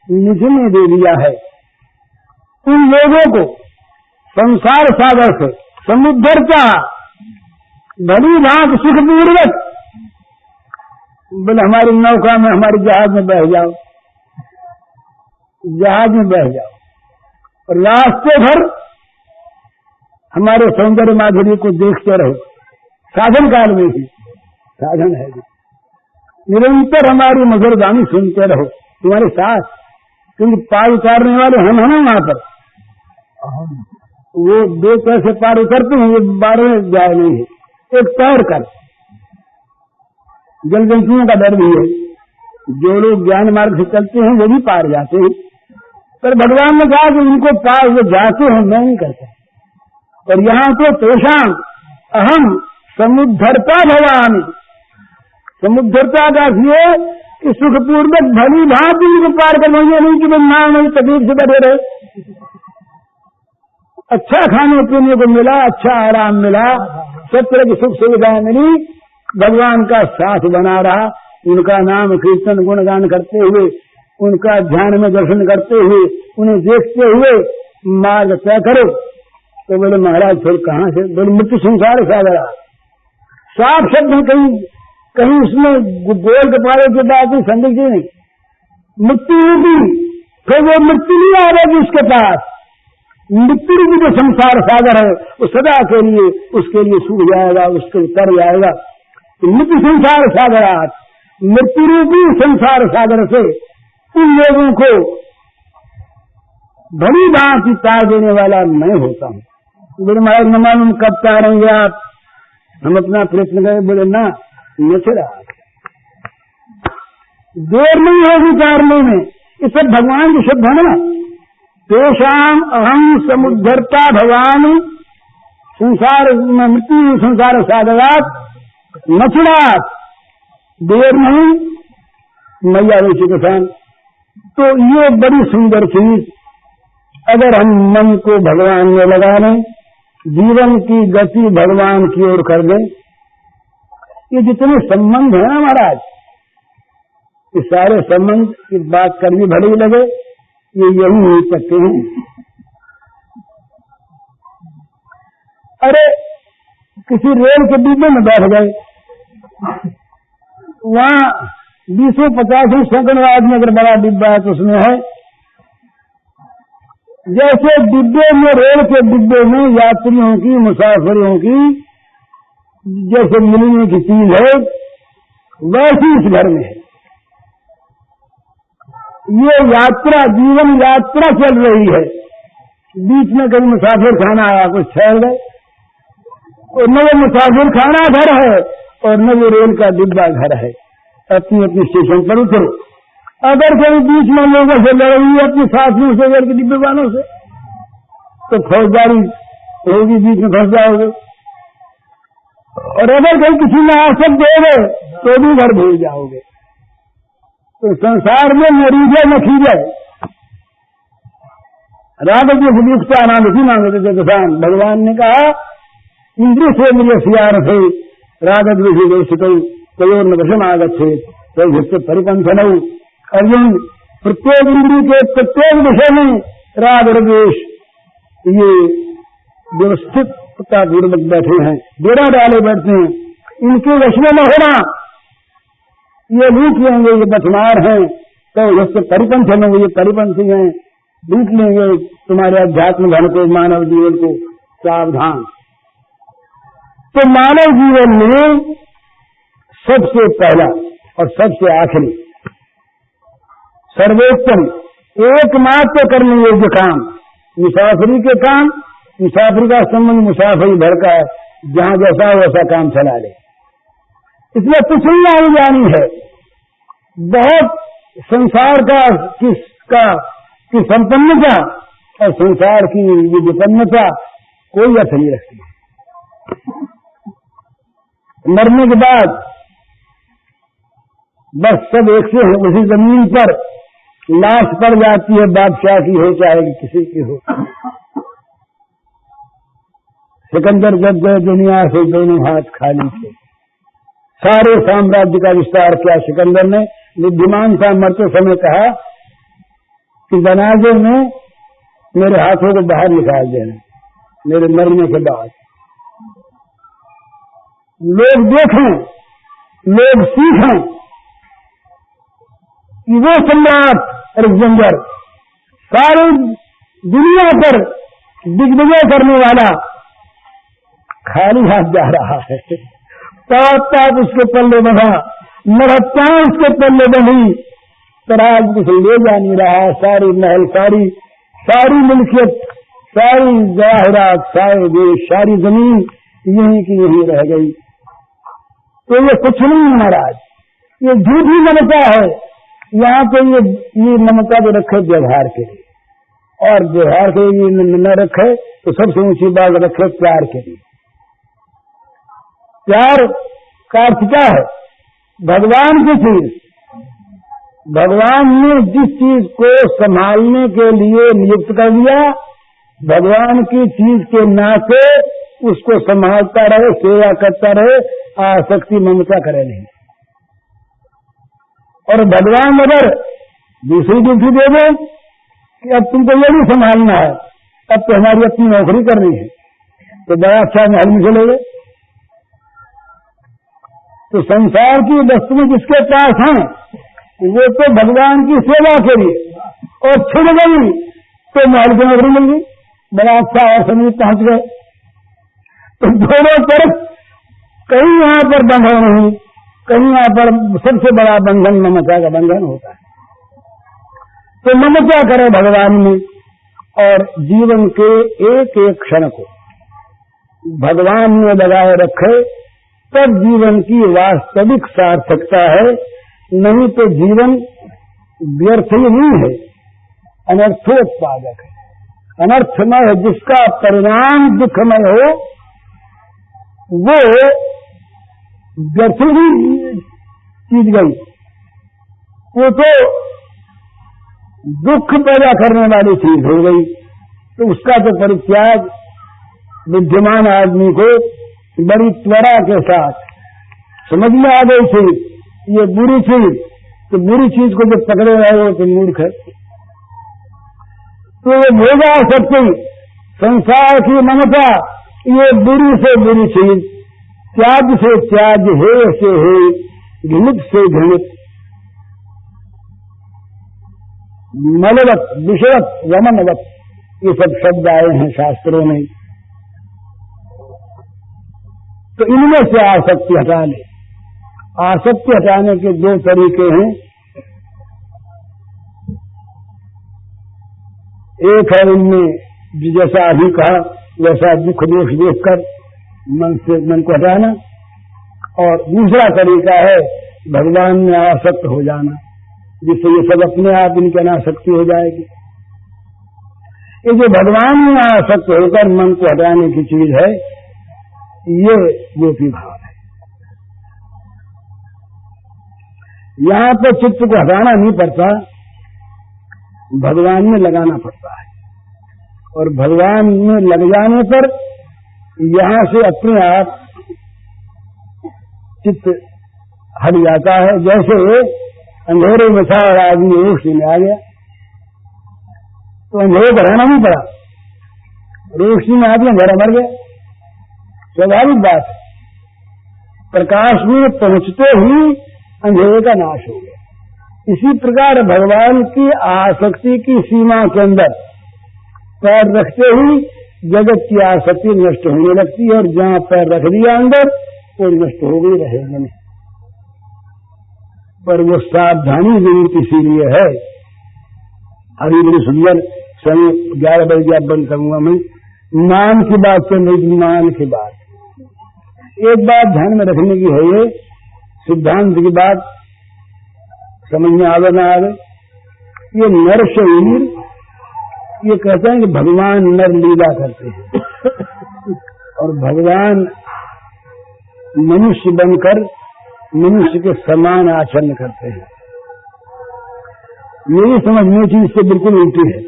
मुझ में दे दिया है, उन लोगों को संसार सागर से समुद्धरता भली भांत सुखपूर्वक, बोले हमारी नौका में, हमारी जहाज में बैठ जाओ, जहाज में बैठ जाओ और रास्ते भर हमारे सौंदर्य माधुर्य को देखते रहो। साधन काल में ही साधन है, निरंतर हमारी मधुर गानी सुनते रहो तुम्हारे साथ, क्योंकि पार उतारने वाले हम हैं वहां पर। वो दो पैसे पार उतरते हैं, ये 12 जाए नहीं है, एक तैर कर। जल जंतुओं का डर भी है, जो लोग ज्ञान मार्ग से चलते हैं वो भी पार जाते हैं, पर भगवान ने कहा कि उनको पार वो जाते हैं, मैं नहीं करता। और यहाँ तो तेषाम अहम समुद्धरता भवानी, समुद्धरता का ये कि सुखपूर्वक भली भांति उनको पार करवाइए, नहीं कि मैं नहीं तकलीफ से बैठे रहे। अच्छा खाने पीने को मिला, अच्छा आराम मिला, सब तरह की सुख सुविधाएं मिली, भगवान का साथ बना रहा, उनका नाम कीर्तन गुणगान करते हुए, उनका ध्यान में दर्शन करते हुए, उन्हें देखते हुए मार्ग तय करो। तो बोले महाराज फिर कहाँ से? बोले मृत्यु संसार सागरा। साफ शब्द कहीं कहीं उसमें गोल कपाले की बात नहीं, संदिग्ध नहीं, मृत्यु रूपी, फिर वो मृत्यु नहीं आ रही उसके पास। मृत्यु रूपी जो संसार सागर है वो सदा के लिए उसके लिए सूख जाएगा, उसके तर जाएगा। तो मृत्यु संसार सागरात, मृत्यु रूपी संसार सागर से उन लोगों को बड़ी भांति तार देने वाला मैं होता हूँ। बोले महाराज न मालूम कब तारेंगे आप? हम अपना प्रयत्न करें। बोले ना, नचरा देर नहीं होगी तारने में, ये सब भगवान की शब्द है ना। तेषाम अहम समुद्धरता भवानी संसार मृत्यु संसार सागरात नचरात, देर नहीं मैया वैसे किसान। तो ये बड़ी सुंदर चीज अगर हम मन को भगवान में लगा लें, जीवन की गति भगवान की ओर कर दें, ये जितने संबंध है ना महाराज, ये सारे संबंध की बात करनी भले ही लगे, ये यही हो सकते हैं। अरे किसी रेल के डिब्बे में बैठ गए, वहां 20-50 सेकंड आदमी अगर बड़ा डिब्बा है तो उसमें है, जैसे डिब्बे में रेल के डिब्बे में यात्रियों की मुसाफिरों की जैसे मिलने की चीज है, वैसी इस घर में है। ये यात्रा जीवन यात्रा चल रही है, बीच में कभी मुसाफिर खाना आया, कुछ ठहर गए, और न वो मुसाफिर खाना घर है और न वो रेल का डिब्बा घर है। अपनी अपनी स्टेशन पर उतरो। अगर कहीं बीच में लोगों से लड़ रही है अपने साथियों से, रेल के डिब्बे वालों से, तो फौजदारी होगी, बीच में फंस जाओगे। और अगर कहीं किसी ने आसक दे गए तो भी घर भूल जाओगे। तो संसार में मरीजे न खींचे, राग की सुयुक्ता नाम इसी मांगते थे किसान। भगवान ने कहा इंद्रिय से मुझे सियार थे राग द्वेषित कयोर न वशम आगत थे तो जिससे परिपंथन। अर्जुन प्रत्येक इंद्रिय के प्रत्येक विषय में राग और द्वेष ये व्यवस्थित पूर्वक बैठे हैं, डेरा डाले बैठते हैं, इनके वश में न होना। ये लूट लेंगे, ये बचमार हैं, तो जिससे परिपंथन हो, ये परिपंथी हैं, लूट लेंगे तुम्हारे अध्यात्म धन को, मानव जीवन को। सावधान। तो मानव जीवन में सबसे पहला और सबसे आखिरी सर्वोत्तम एकमात्र करने योग्य काम मुसाफरी के काम। मुसाफरी का संबंध मुसाफरी भर का है, जहां जैसा वैसा काम चला ले, इसलिए कुछ नहीं आई जानी है। बहुत संसार की संपन्नता और संसार की विपन्नता कोई अर्थ नहीं रखती है। मरने के बाद बस सब एक से है, उसी जमीन पर लाश पड़ जाती है, बादशाह की हो चाहे किसी की हो। सिकंदर जब गए दुनिया से दोनों हाथ खाली थे, सारे साम्राज्य का विस्तार किया सिकंदर ने। बुद्धिमान था, मरते समय कहा कि जनाजे में मेरे हाथों को बाहर निकाल देना, मेरे मरने के बाद लोग देखें, लोग सीखें कि वो सम्राट अलेक्जेंडर सारी दुनिया पर दिग्विजय करने वाला खाली हाथ जा रहा है। पाप उसके पल्ले बढ़ा, नरहत्या उसके पल्ले बढ़ी, तराज कुछ ले जा नहीं रहा। सारी महल, सारी मिल्कियत, सारी जवाहरात, सारे देश, सारी जमीन यहीं की यहीं रह गई। तो ये कुछ नहीं महाराज, ये झूठी ममता है। यहाँ पे ये ममता जो रखे व्यवहार के लिए, और व्यवहार के लिए न रखे तो सबसे ऊंची बात रखे प्यार के लिए। प्यार का अर्थ क्या है? भगवान की चीज, भगवान ने जिस चीज को संभालने के लिए नियुक्त कर दिया, भगवान की चीज के नाते उसको संभालता रहे, सेवा करता रहे, आसक्ति ममता करे नहीं। और भगवान अगर दूसरी ड्यूटी दे दे कि अब तुमको ये नहीं संभालना है, अब तो हमारी अपनी नौकरी करनी है, तो बड़ा अच्छा महल में चले गए। तो संसार की वस्तुएं जिसके पास हैं वो तो भगवान की सेवा के लिए, और छिड़ गई तो महल की नौकरी मिल गई, बड़ा अच्छा और समय पहुंच गए। तो दोनों तरफ कहीं यहाँ पर बंधन नहीं, कहीं यहाँ पर सबसे बड़ा बंधन ममता का बंधन होता है। तो ममता करे भगवान में, और जीवन के एक एक क्षण को भगवान में लगाए रखे, तब जीवन की वास्तविक सार्थकता है। नहीं तो जीवन व्यर्थ ही नहीं है, अनर्थोत्पादक है, अनर्थमय है। जिसका परिणाम दुखमय हो वो व्यर्थ ही चीज गई, वो तो दुख पैदा करने वाली चीज हो गई। तो उसका तो परित्याग विद्यमान आदमी को बड़ी त्वरा के साथ समझ में आ गई थी, ये बुरी चीज, तो बुरी चीज को जब पकड़े रहे हो तो मूर्ख है। तो ये भोगा शक्ति, संसार की ममता, ये बुरी से बुरी चीज, त्याग से त्याग, हेय से हेय, घृणित से घृणित, मलवत, विषवत, वमनवत, ये सब शब्द आए हैं शास्त्रों में। तो इनमें से आसक्ति हटा ले। आसक्ति हटाने के दो तरीके हैं। एक है इनमें जैसा अभी कहा वैसा दुख दोष देखकर मन को हटाना, और दूसरा तरीका है भगवान में आसक्त हो जाना, जिससे ये सब अपने आप इनकी अनासक्ति हो जाएगी। ये जो भगवान में आसक्त होकर मन को हटाने की चीज है, ये गोपी भाव है। यहां पर चित्त को हटाना नहीं पड़ता, भगवान में लगाना पड़ता है। और भगवान में लग जाने पर यहां से अपने आप चित्त हट जाता है। जैसे अंधेरे में था और आदमी रोशनी में आ गया, तो अंधेरे को रहना नहीं पड़ा, रोशनी में आदमी अंधेरा मर गया, स्वाभाविक बात है। प्रकाश में पहुंचते ही अंधेरे का नाश हो गया। इसी प्रकार भगवान की आसक्ति की सीमा के अंदर पैर रखते ही जगत की आसक्ति नष्ट होने लगती है, और जहां पैर रख दिया अंदर वो नष्ट हो गई, रहेगा नहीं। पर वो सावधानी जरूर इसीलिए है। अभी बड़ी सुंदर समय 11 बजे बंद करूंगा मैं, मान की बात से नहीं, मान की बात। एक बात ध्यान में रखने की है, ये सिद्धांत की बात समझ में आवे ना आवे। ये नर शरीर, ये कहते हैं कि भगवान नर लीला करते हैं, और भगवान मनुष्य बनकर मनुष्य के समान आचरण करते हैं। मेरी समझने की इससे बिल्कुल उल्टी है।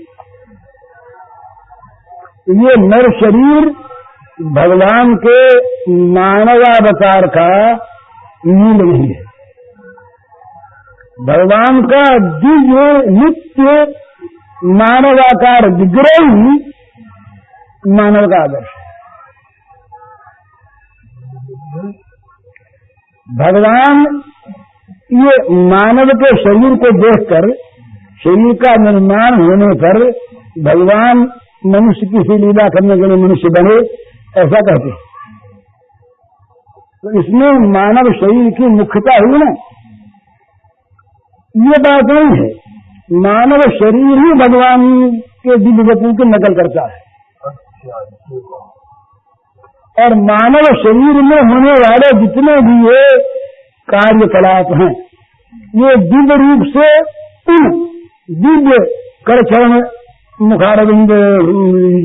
ये नर शरीर भगवान के मानवावतार का मूल नहीं है। भगवान का दिव्य नित्य मानवाकार विग्रह ही मानव का आदर्श है। भगवान ये मानव के शरीर को देखकर शरीर का निर्माण होने पर भगवान मनुष्य की सी लीला करने के लिए मनुष्य बने, ऐसा कहते हैं। तो इसमें मानव शरीर की मुख्यता हुई ना, ये बात नहीं है। मानव शरीर ही भगवान के दिव्य वचन की नकल करता है, और मानव शरीर में होने वाले जितने भी ये कार्यकलाप हैं, ये दिव्य रूप से उन दिव्य करचरण मुखारविंद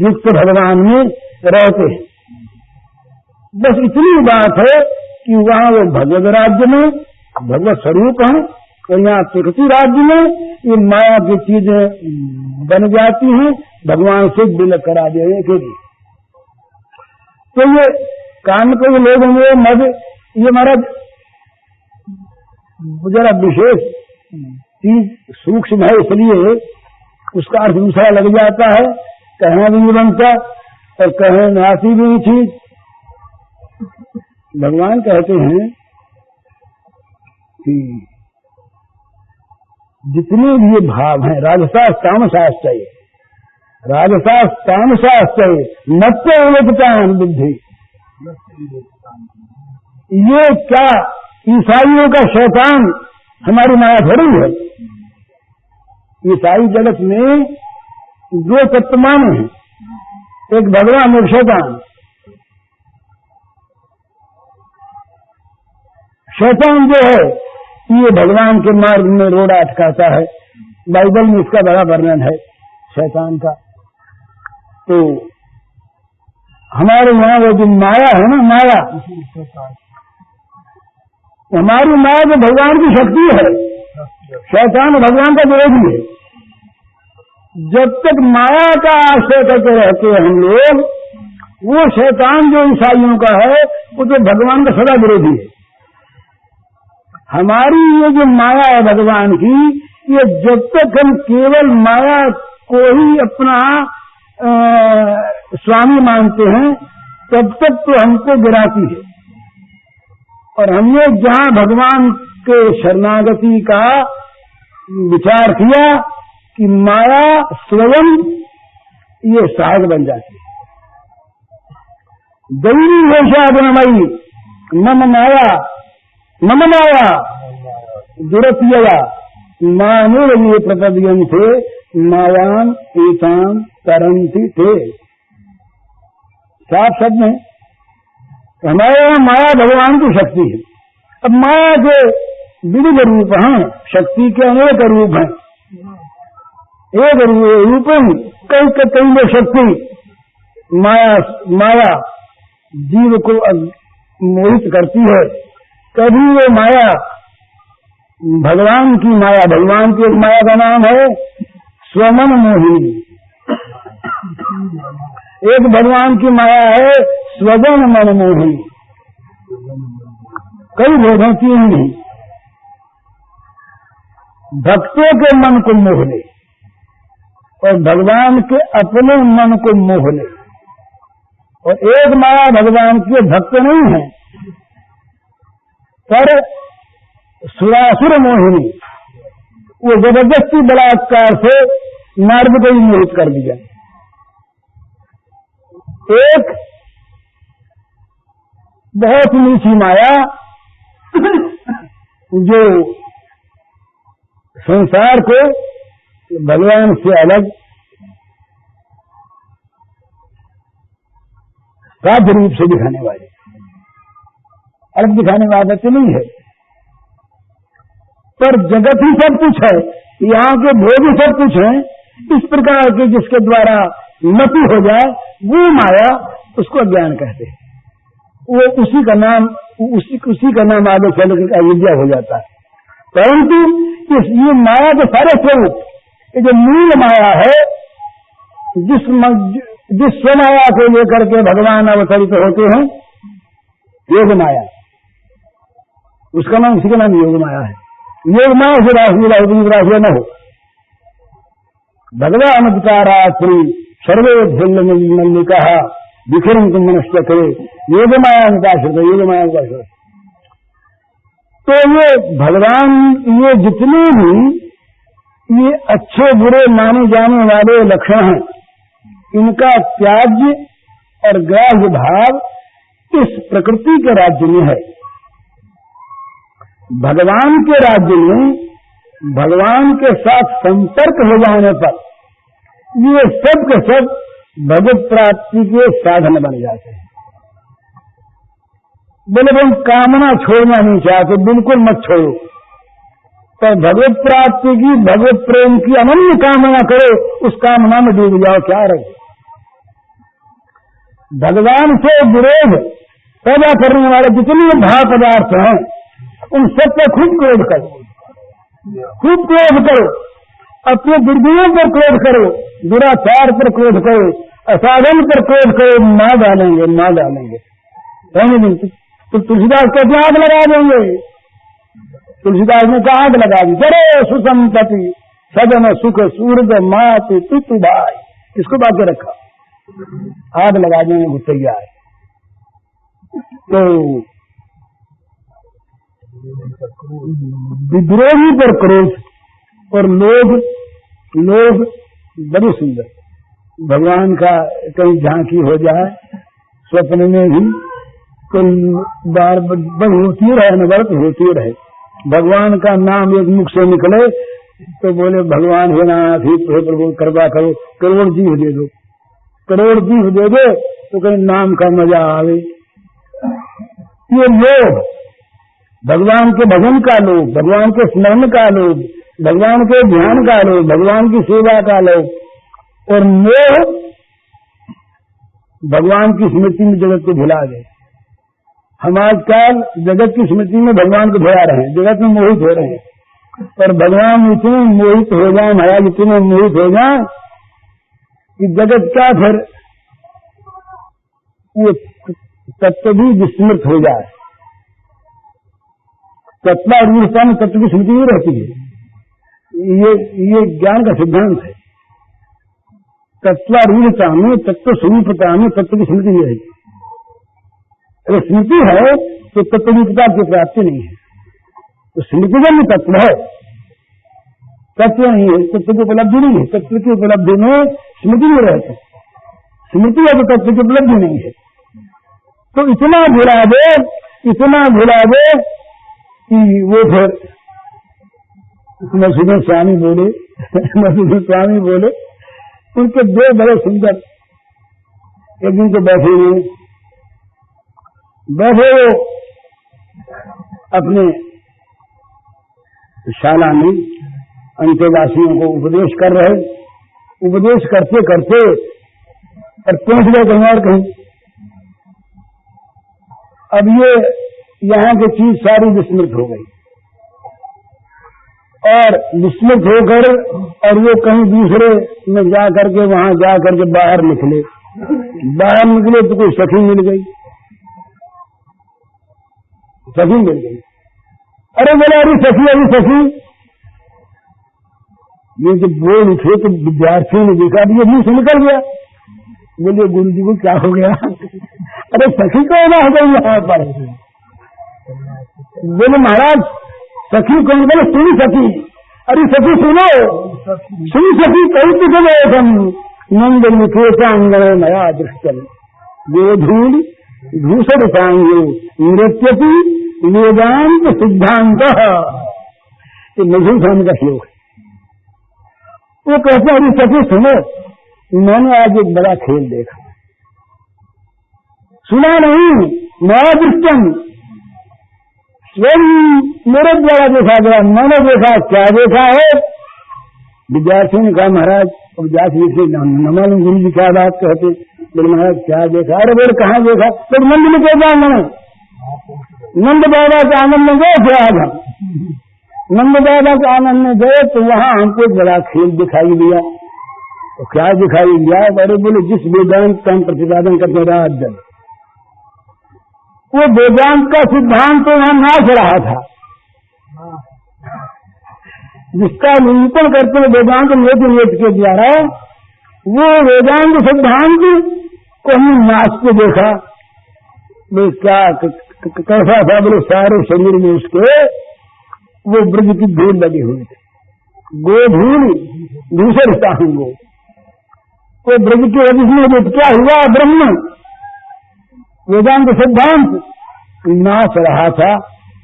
युक्त भगवान में रहते हैं। बस इतनी बात है कि वहाँ वो भगवत राज्य में भगवत स्वरूप है, और यहाँ प्रकृति राज्य में ये माया की चीजें बन जाती हैं भगवान से विलय करा देने के लिए। तो ये काम के लोग में मद, ये महाराज जरा विशेष चीज सूक्ष्म है, इसलिए उसका अर्थ दूसरा लग जाता है, कहीं भी नहीं बनता और कहीं नासी भी नहीं चीज। भगवान कहते हैं कि जितने भी ये भाव हैं, राजसास तामसाश्चय, राजसास तामसाश्चय मत्य विवेकतान बुद्धि, ये क्या ईसाइयों का शैतान हमारी माया थोड़ी है। ईसाई जगत में दो तत्व माने हैं, एक भगवान एक शैतान। शैतान जो है ये भगवान के मार्ग में रोड़ा अटकाता है, बाइबल में इसका बड़ा वर्णन है शैतान का। तो हमारे यहाँ वो जो माया है ना, माया, हमारी माया जो भगवान की शक्ति है, शैतान भगवान का विरोधी है। जब तक माया का आश्रय करके रहते हैं हम लोग, वो शैतान जो ईसाइयों का है वो तो भगवान का सदा विरोधी है। हमारी ये जो माया है भगवान की, ये जब तक हम केवल माया को ही अपना स्वामी मानते हैं, तब तक तो हमको गिराती है। और हमने जहां भगवान के शरणागति का विचार किया कि माया स्वयं ये सहायक बन जाती है। दैवी वेशा गुणमयी मम माया मम माया दुरतिया मानो ये प्रपद्यन थे मायाम एताम तरंती थे। साफ शब्द में हमारे यहाँ माया भगवान की शक्ति है। अब माया के विविध रूप हैं, शक्ति के अनेक रूप हैं। एक रूप कई में शक्ति माया जीव को मोहित करती है। कभी वो माया भगवान की माया, भगवान की एक माया का नाम है स्वमन मोहिनी, एक भगवान की माया है स्वजन मन मोहिनी। कई भेदों की नहीं, भक्तों के मन को मोह ले और भगवान के अपने मन को मोह ले। और एक माया भगवान के भक्त नहीं है, पर सुरासुर मोहिनी, वो जबरदस्ती बलात्कार से नारद को ही मोहित कर दिया। एक बहुत नीची माया जो संसार को भगवान से अलग साध्य रूप से दिखाने वाली, अलग दिखाने वाली तो नहीं है, पर जगत ही सब कुछ है, यहाँ के भोग ही सब कुछ है। इस प्रकार के जिसके द्वारा मति हो जाए वो माया, उसको अज्ञान कहते हैं। वो उसी का नाम आगे चल कर अविद्या हो जाता है। परंतु ये माया के सारे स्वरूप, ये जो मूल माया है, जिस स्वमाया को लेकर के भगवान अवतरित होते हैं, योग माया, उसका नाम, उसी का नाम योग माया है। योग माया से राशि न हो। भगवान विचारात्री सर्वे भिन्न मल्लिका विखिरम तुम मनुष्य करे योग माया उपाश्रित, योग माया उपाश्रित। तो ये भगवान, ये जितने भी ये अच्छे बुरे माने जाने वाले लक्षण हैं, इनका त्याज्य और ग्राह्य भाव इस प्रकृति के राज्य में है। भगवान के राज्य में भगवान के साथ संपर्क हो जाने पर ये सब के सब भगवत प्राप्ति के साधन बन जाते हैं। बोले भाई कामना छोड़ना नहीं चाहते, बिल्कुल मत छोड़ो, पर भगवत प्राप्ति की, भगवत प्रेम की अनन्य कामना करो, उस कामना में डूब जाओ, क्या रहे। भगवान से विरोध पैदा करने वाले जितने भाव पदार्थ हैं उन सब पर खूब क्रोध करो, खूब क्रोध करो, अपने दुर्गुणों पर क्रोध करो, दुराचार पर क्रोध करो, असाधन पर क्रोध करो, मार डालेंगे, मार डालेंगे। तो तुलसीदास कहते आग लगा देंगे। तुलसीदास ने कहा आग लगा दी। चलो सुसंपत्ति सदन सुख सूर्य मात पितु भाई, इसको बाकी रखा, आग लगा देंगे वो तैयार। तो विद्रोही पर क्रोध और लोभ बड़ी सुंदर। भगवान का कहीं झांकी हो जाए स्वप्न में भी, कोई बार होती रहे, नवरत होती रहे, भगवान का नाम एक मुख से निकले तो बोले भगवान हे नाथ ही प्रभु कृपा करो, करोड़ जीव दे दो, करोड़ जीव दे दो तो कहीं नाम का मजा आवे। ये लोग भगवान के भजन का लोग, भगवान के स्मरण का लोग, भगवान के ध्यान का लोग, भगवान की सेवा का लोग, और मोह भगवान की स्मृति में जगत को भुला गए। हम आजकल जगत की स्मृति में भगवान को भुला रहे हैं, जगत में मोहित हो रहे हैं, पर भगवान इतने मोहित हो जाए, महाराज इतने मोहित हो जाए कि जगत का फिर वो तत्व भी विस्मृत हो जाए। तत्वारूढ़ता में तत्व की स्मृति नहीं रहती है, ये ज्ञान का सिद्धांत है। तत्वारूढ़ता में, तत्व स्वरूपता में तत्व की स्मृति नहीं रहेगी। अगर स्मृति है तो तत्वरूपता की प्राप्ति नहीं है, तो स्मृतिजन्य तत्व है, तत्व नहीं है, तत्व की उपलब्धि नहीं है। तत्व की उपलब्धि में स्मृति नहीं रहती, स्मृति है तो तत्व की उपलब्धि नहीं है। तो इतना भुला दे कि वो फिर नरसिंह स्वामी बोले, उनके दो बड़े सुंदर, एक दिन तो बैठे वो अपने शाला में अंत्यवासियों को उपदेश कर रहे, उपदेश करते करते और पहुंच गए कहीं और कहीं। अब ये यहाँ की चीज सारी विस्मृत हो गई, और विस्मृत होकर और वो कहीं दूसरे में जा करके, वहां जा करके बाहर निकले तो कोई सखी मिल गई। अरे बोला अरे सखी, ये जब बोल उठे तो विद्यार्थियों ने देखा, ये मुंह से निकल गया। बोले गुरु जी को क्या हो गया? अरे सखी कौन हो गई यहाँ पर? बोले महाराज सखी कौन? बोले सुनी सखी। अरे सखी सुनो, सुनी सखी कहीं तो गए हम नंद मुखेशांगण नया दृष्टन गोधूल भूषण सांगो नृत्यति वेदांत सिद्धांत। मधुर स्वामी का श्लोक है। वो कहते हैं अरे सखी सुनो, मैंने आज एक बड़ा खेल देखा। सुना नहीं, नया दृष्टन स्वयं मेरे द्वारा देखा गया। मैंने देखा, क्या देखा है? विद्यार्थी ने कहा महाराज अब जाके नमालूम गुरु जी क्या बात कहते। बोले महाराज क्या देखा? अरे बोले कहाँ देखा? तो नंद में क्या जाना, नंद बाबा के आनंद में गए थे आज हम। नंद बाबा के आनंद में गए तो वहां हमको एक बड़ा खेल दिखाई दिया। तो क्या दिखाई दिया? अरे बोले जिस वेदांत का हम प्रतिपादन करते रात दिन, वो वेदांत का सिद्धांत तो वहां नाच रहा था। जिसका निरूपण करते हुए वेदांत नेत्र के द्वारा, वो वेदांत सिद्धांत को हमने नाचते देखा। बोले क्या कैसा था? बोले सारे शरीर में उसके वो ब्रज की धूल लगी हुई थी, गोधूल दूसरे सांगो, तो ब्रज के में क्या हुआ? ब्रह्म वेदांत सिद्धांत नाच रहा था,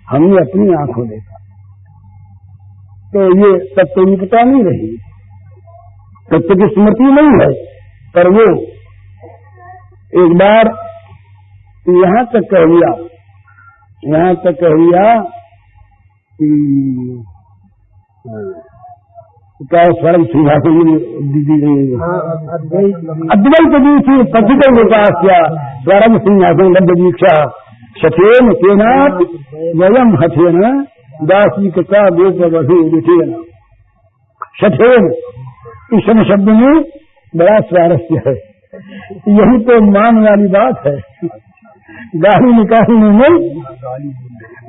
हमने अपनी आंखों देखा। तो ये तत्व की पता नहीं रही, तत्व की स्मृति नहीं है, पर वो एक बार यहां तक कह दिया कि क्या स्वर्ग सिंहासन अद्वैत दीक्षी पथित विकास किया, स्वर्ग सिंहासन लब्ध दीक्षा शठेन केनाथ वयम हठेन दासी कथा गोप वधु विठेन। शठेन इस शब्द में बड़ा स्वारस्य है, यही तो मान वाली बात है। गाली निकालने में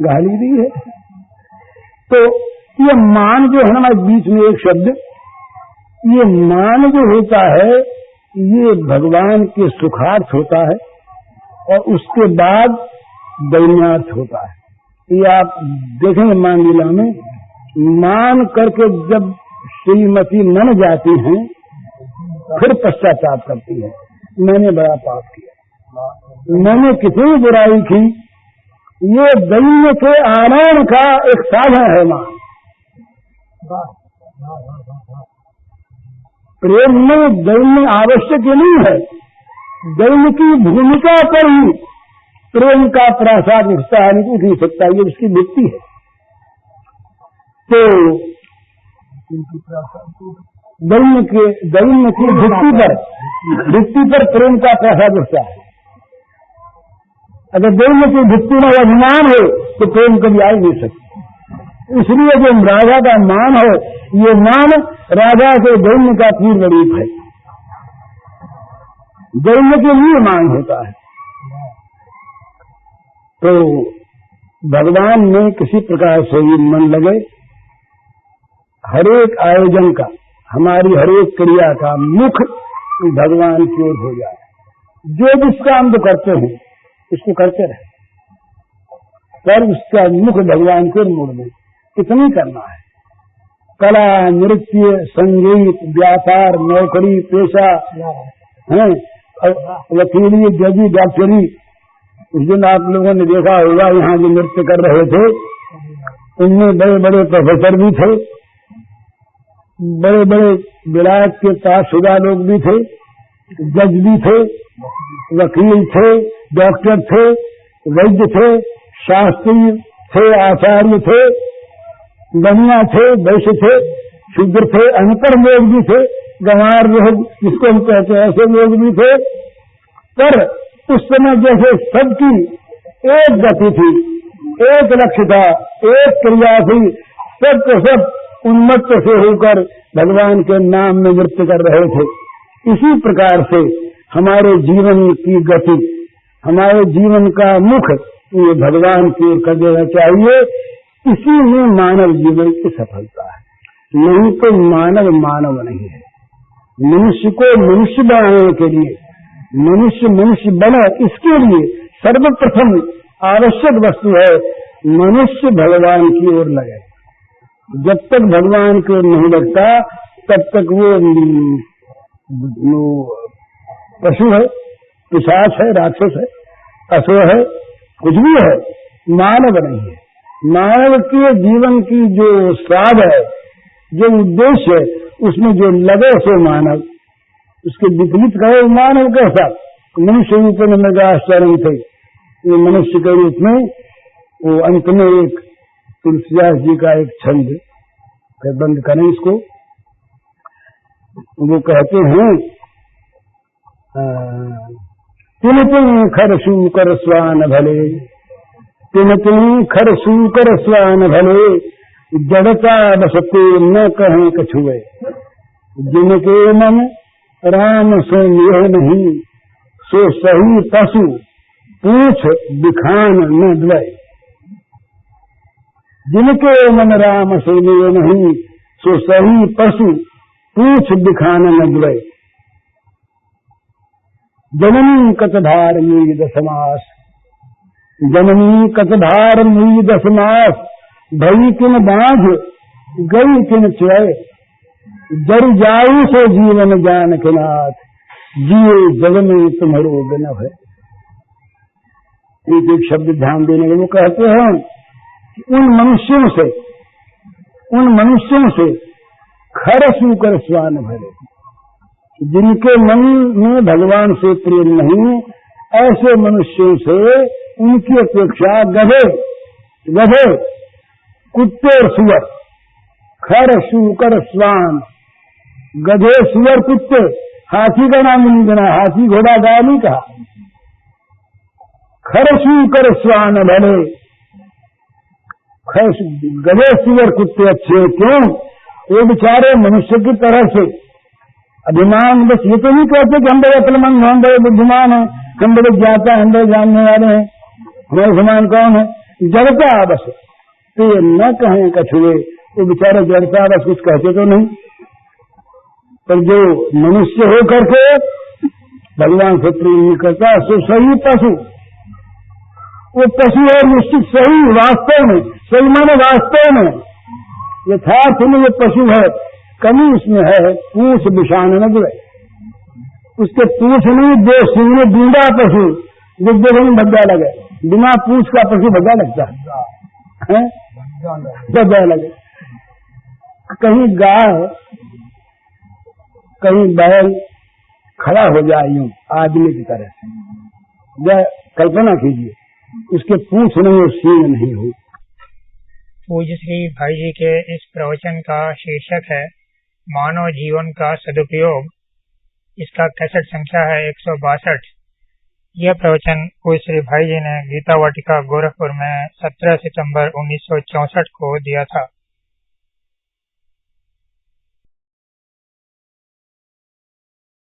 गाली दी है। तो ये मान जो है हमारे बीच में एक शब्द, ये मान जो होता है ये भगवान के सुखार्थ होता है और उसके बाद दैन्यार्थ होता है। ये आप देखेंगे मान लीला में, मान करके जब श्रीमती मन जाती हैं फिर पश्चाताप करती है, मैंने बड़ा पाप किया, मैंने कितनी बुराई की। ये दैन्य के आनंद का एक साधन है मान। प्रेम में दैन्य आवश्यक नहीं है, दैन्य की भूमिका पर ही प्रेम का प्रसाद उठता है, नहीं उठ नहीं सकता, ये उसकी वृत्ति है। तो दैन्य की भित्ति पर प्रेम का प्रसाद उठता है। अगर दैन्य की भित्ति में अभिमान है तो प्रेम कभी आ ही नहीं सकता। इसलिए जो राजा का मान है, ये मान राजा के दैन्य का पूर्ण रूप है। दैन्य के लिए मान होता है। तो भगवान में किसी प्रकार से ये मन लगे, हरेक आयोजन का, हमारी हरेक क्रिया का मुख भगवान की ओर हो जाए। जो जिसका हम तो करते हैं इसको करते रहे, पर उसका मुख भगवान को मोड़ दे। कितनी करना है? कला, नृत्य, संगीत, व्यापार, नौकरी, पेशा है, वकीली, जजी, डॉक्टरी। उस दिन आप लोगों ने देखा होगा यहाँ जो नृत्य कर रहे थे उनमें बड़े बड़े प्रोफेसर भी थे, बड़े बड़े विलायत के ताशुदा लोग भी थे, जज भी थे, वकील थे, डॉक्टर थे, वैद्य थे, शास्त्री थे, आचार्य थे, बनिया थे, वैश्य थे, शूद्र थे, अनपढ़ लोग भी थे, गंवार लोग जिसको हम कहते हैं ऐसे लोग भी थे। पर उस समय जैसे सबकी एक गति थी, एक लक्ष्य था, एक क्रिया थी, सब को सब उन्मत्त से होकर भगवान के नाम में नृत्य कर रहे थे। इसी प्रकार से हमारे जीवन की गति, हमारे जीवन का मुख ये भगवान की ओर कर देना चाहिए। इसी में मानव जीवन की सफलता है, नहीं तो मानव मानव नहीं है। मनुष्य को मनुष्य बनाने के लिए, मनुष्य मनुष्य बने, इसके लिए सर्वप्रथम आवश्यक वस्तु है मनुष्य भगवान की ओर लगे। जब तक भगवान की ओर नहीं लगता तब तक वो पशु है, पिशाच है, राक्षस है, असुर है, कुछ भी है, मानव नहीं है। मानव के जीवन की जो स्वाद है, जो उद्देश्य है, उसमें जो लगे सो मानव, उसके विपरीत कहे मानव कैसा? मनुष्य रूप में लगा आश्चर्य थे, ये मनुष्य के रूप में वो अंत में एक तुलसीदास जी का एक छंद, फिर बंद करें इसको, वो कहते हैं तिन तिन खर सूकर स्वान भले, तिन तिन खर सूकर स्वान भले, जड़ता बसते न कहें कछुए, जिनके मन राम सो यह नहीं, सो सही पशु पूछ दिखान न द्वय। जिनके मन राम से ये नहीं, सो सही पशु पूछ दिखान न द्वय। जननी कतधार मुई दसमास, जननी कतधार मुई दसमास, भई किन बांझ गई किन चुए, जर जाऊ सो जीवन जान के नाथ, जिए जग में तुम्हारो बिना है। एक एक शब्द ध्यान देने के वो कहते हैं कि उन मनुष्यों से खर सूकर स्वान भरे, जिनके मन में भगवान से प्रेम नहीं, ऐसे मनुष्यों से उनकी अपेक्षा गधे कुत्ते और सुअर, खर सूकर स्वान, गधे सुअर कुत्ते, हाथी का नाम नहीं देना, हाथी घोड़ा गाय नहीं कहा, खर सूकर स्वान भले, गधे सुअर कुत्ते अच्छे। क्यों? वो बेचारे मनुष्य की तरह से अभिमान, बस ये तो नहीं कहते कि हम बड़े अक्लमंद हैं, हम बड़े बुद्धिमान हैं, हम बड़े ज्ञाता हैं, हम बड़े जानने वाले हैं, हमारे समान कौन है, जड़ता बस। तो ये न कहें कछुए, वो बेचारे जड़ता बस, कुछ कहते तो नहीं। पर जो मनुष्य हो करके भगवान से प्रेम नहीं करता, सो सही पशु, वो पशु है निश्चित सही, वास्तव में सही माने वास्तव में यथार्थ में ये पशु है। कमी उसमें है पूछ बिछाने न गिरे, उसके पूछ नहीं, दो सिंह बूढ़ा पशु जो देखने भद्दा लगे, बिना पूछ का पशु भद्दा लगता है, भद्दा लगे। कहीं गाय कहीं बैल खड़ा हो जाए यूं आदमी की तरह से, कल्पना कीजिए, उसके पूछ नहीं और सींग नहीं हो। पूज्य श्री भाई जी के इस प्रवचन का शीर्षक है मानव जीवन का सदुपयोग। इसका कैसेट संख्या है 162। यह प्रवचन पूज्य श्री भाई जी ने गीता वाटिका गोरखपुर में 17 सितंबर 1964 को दिया था।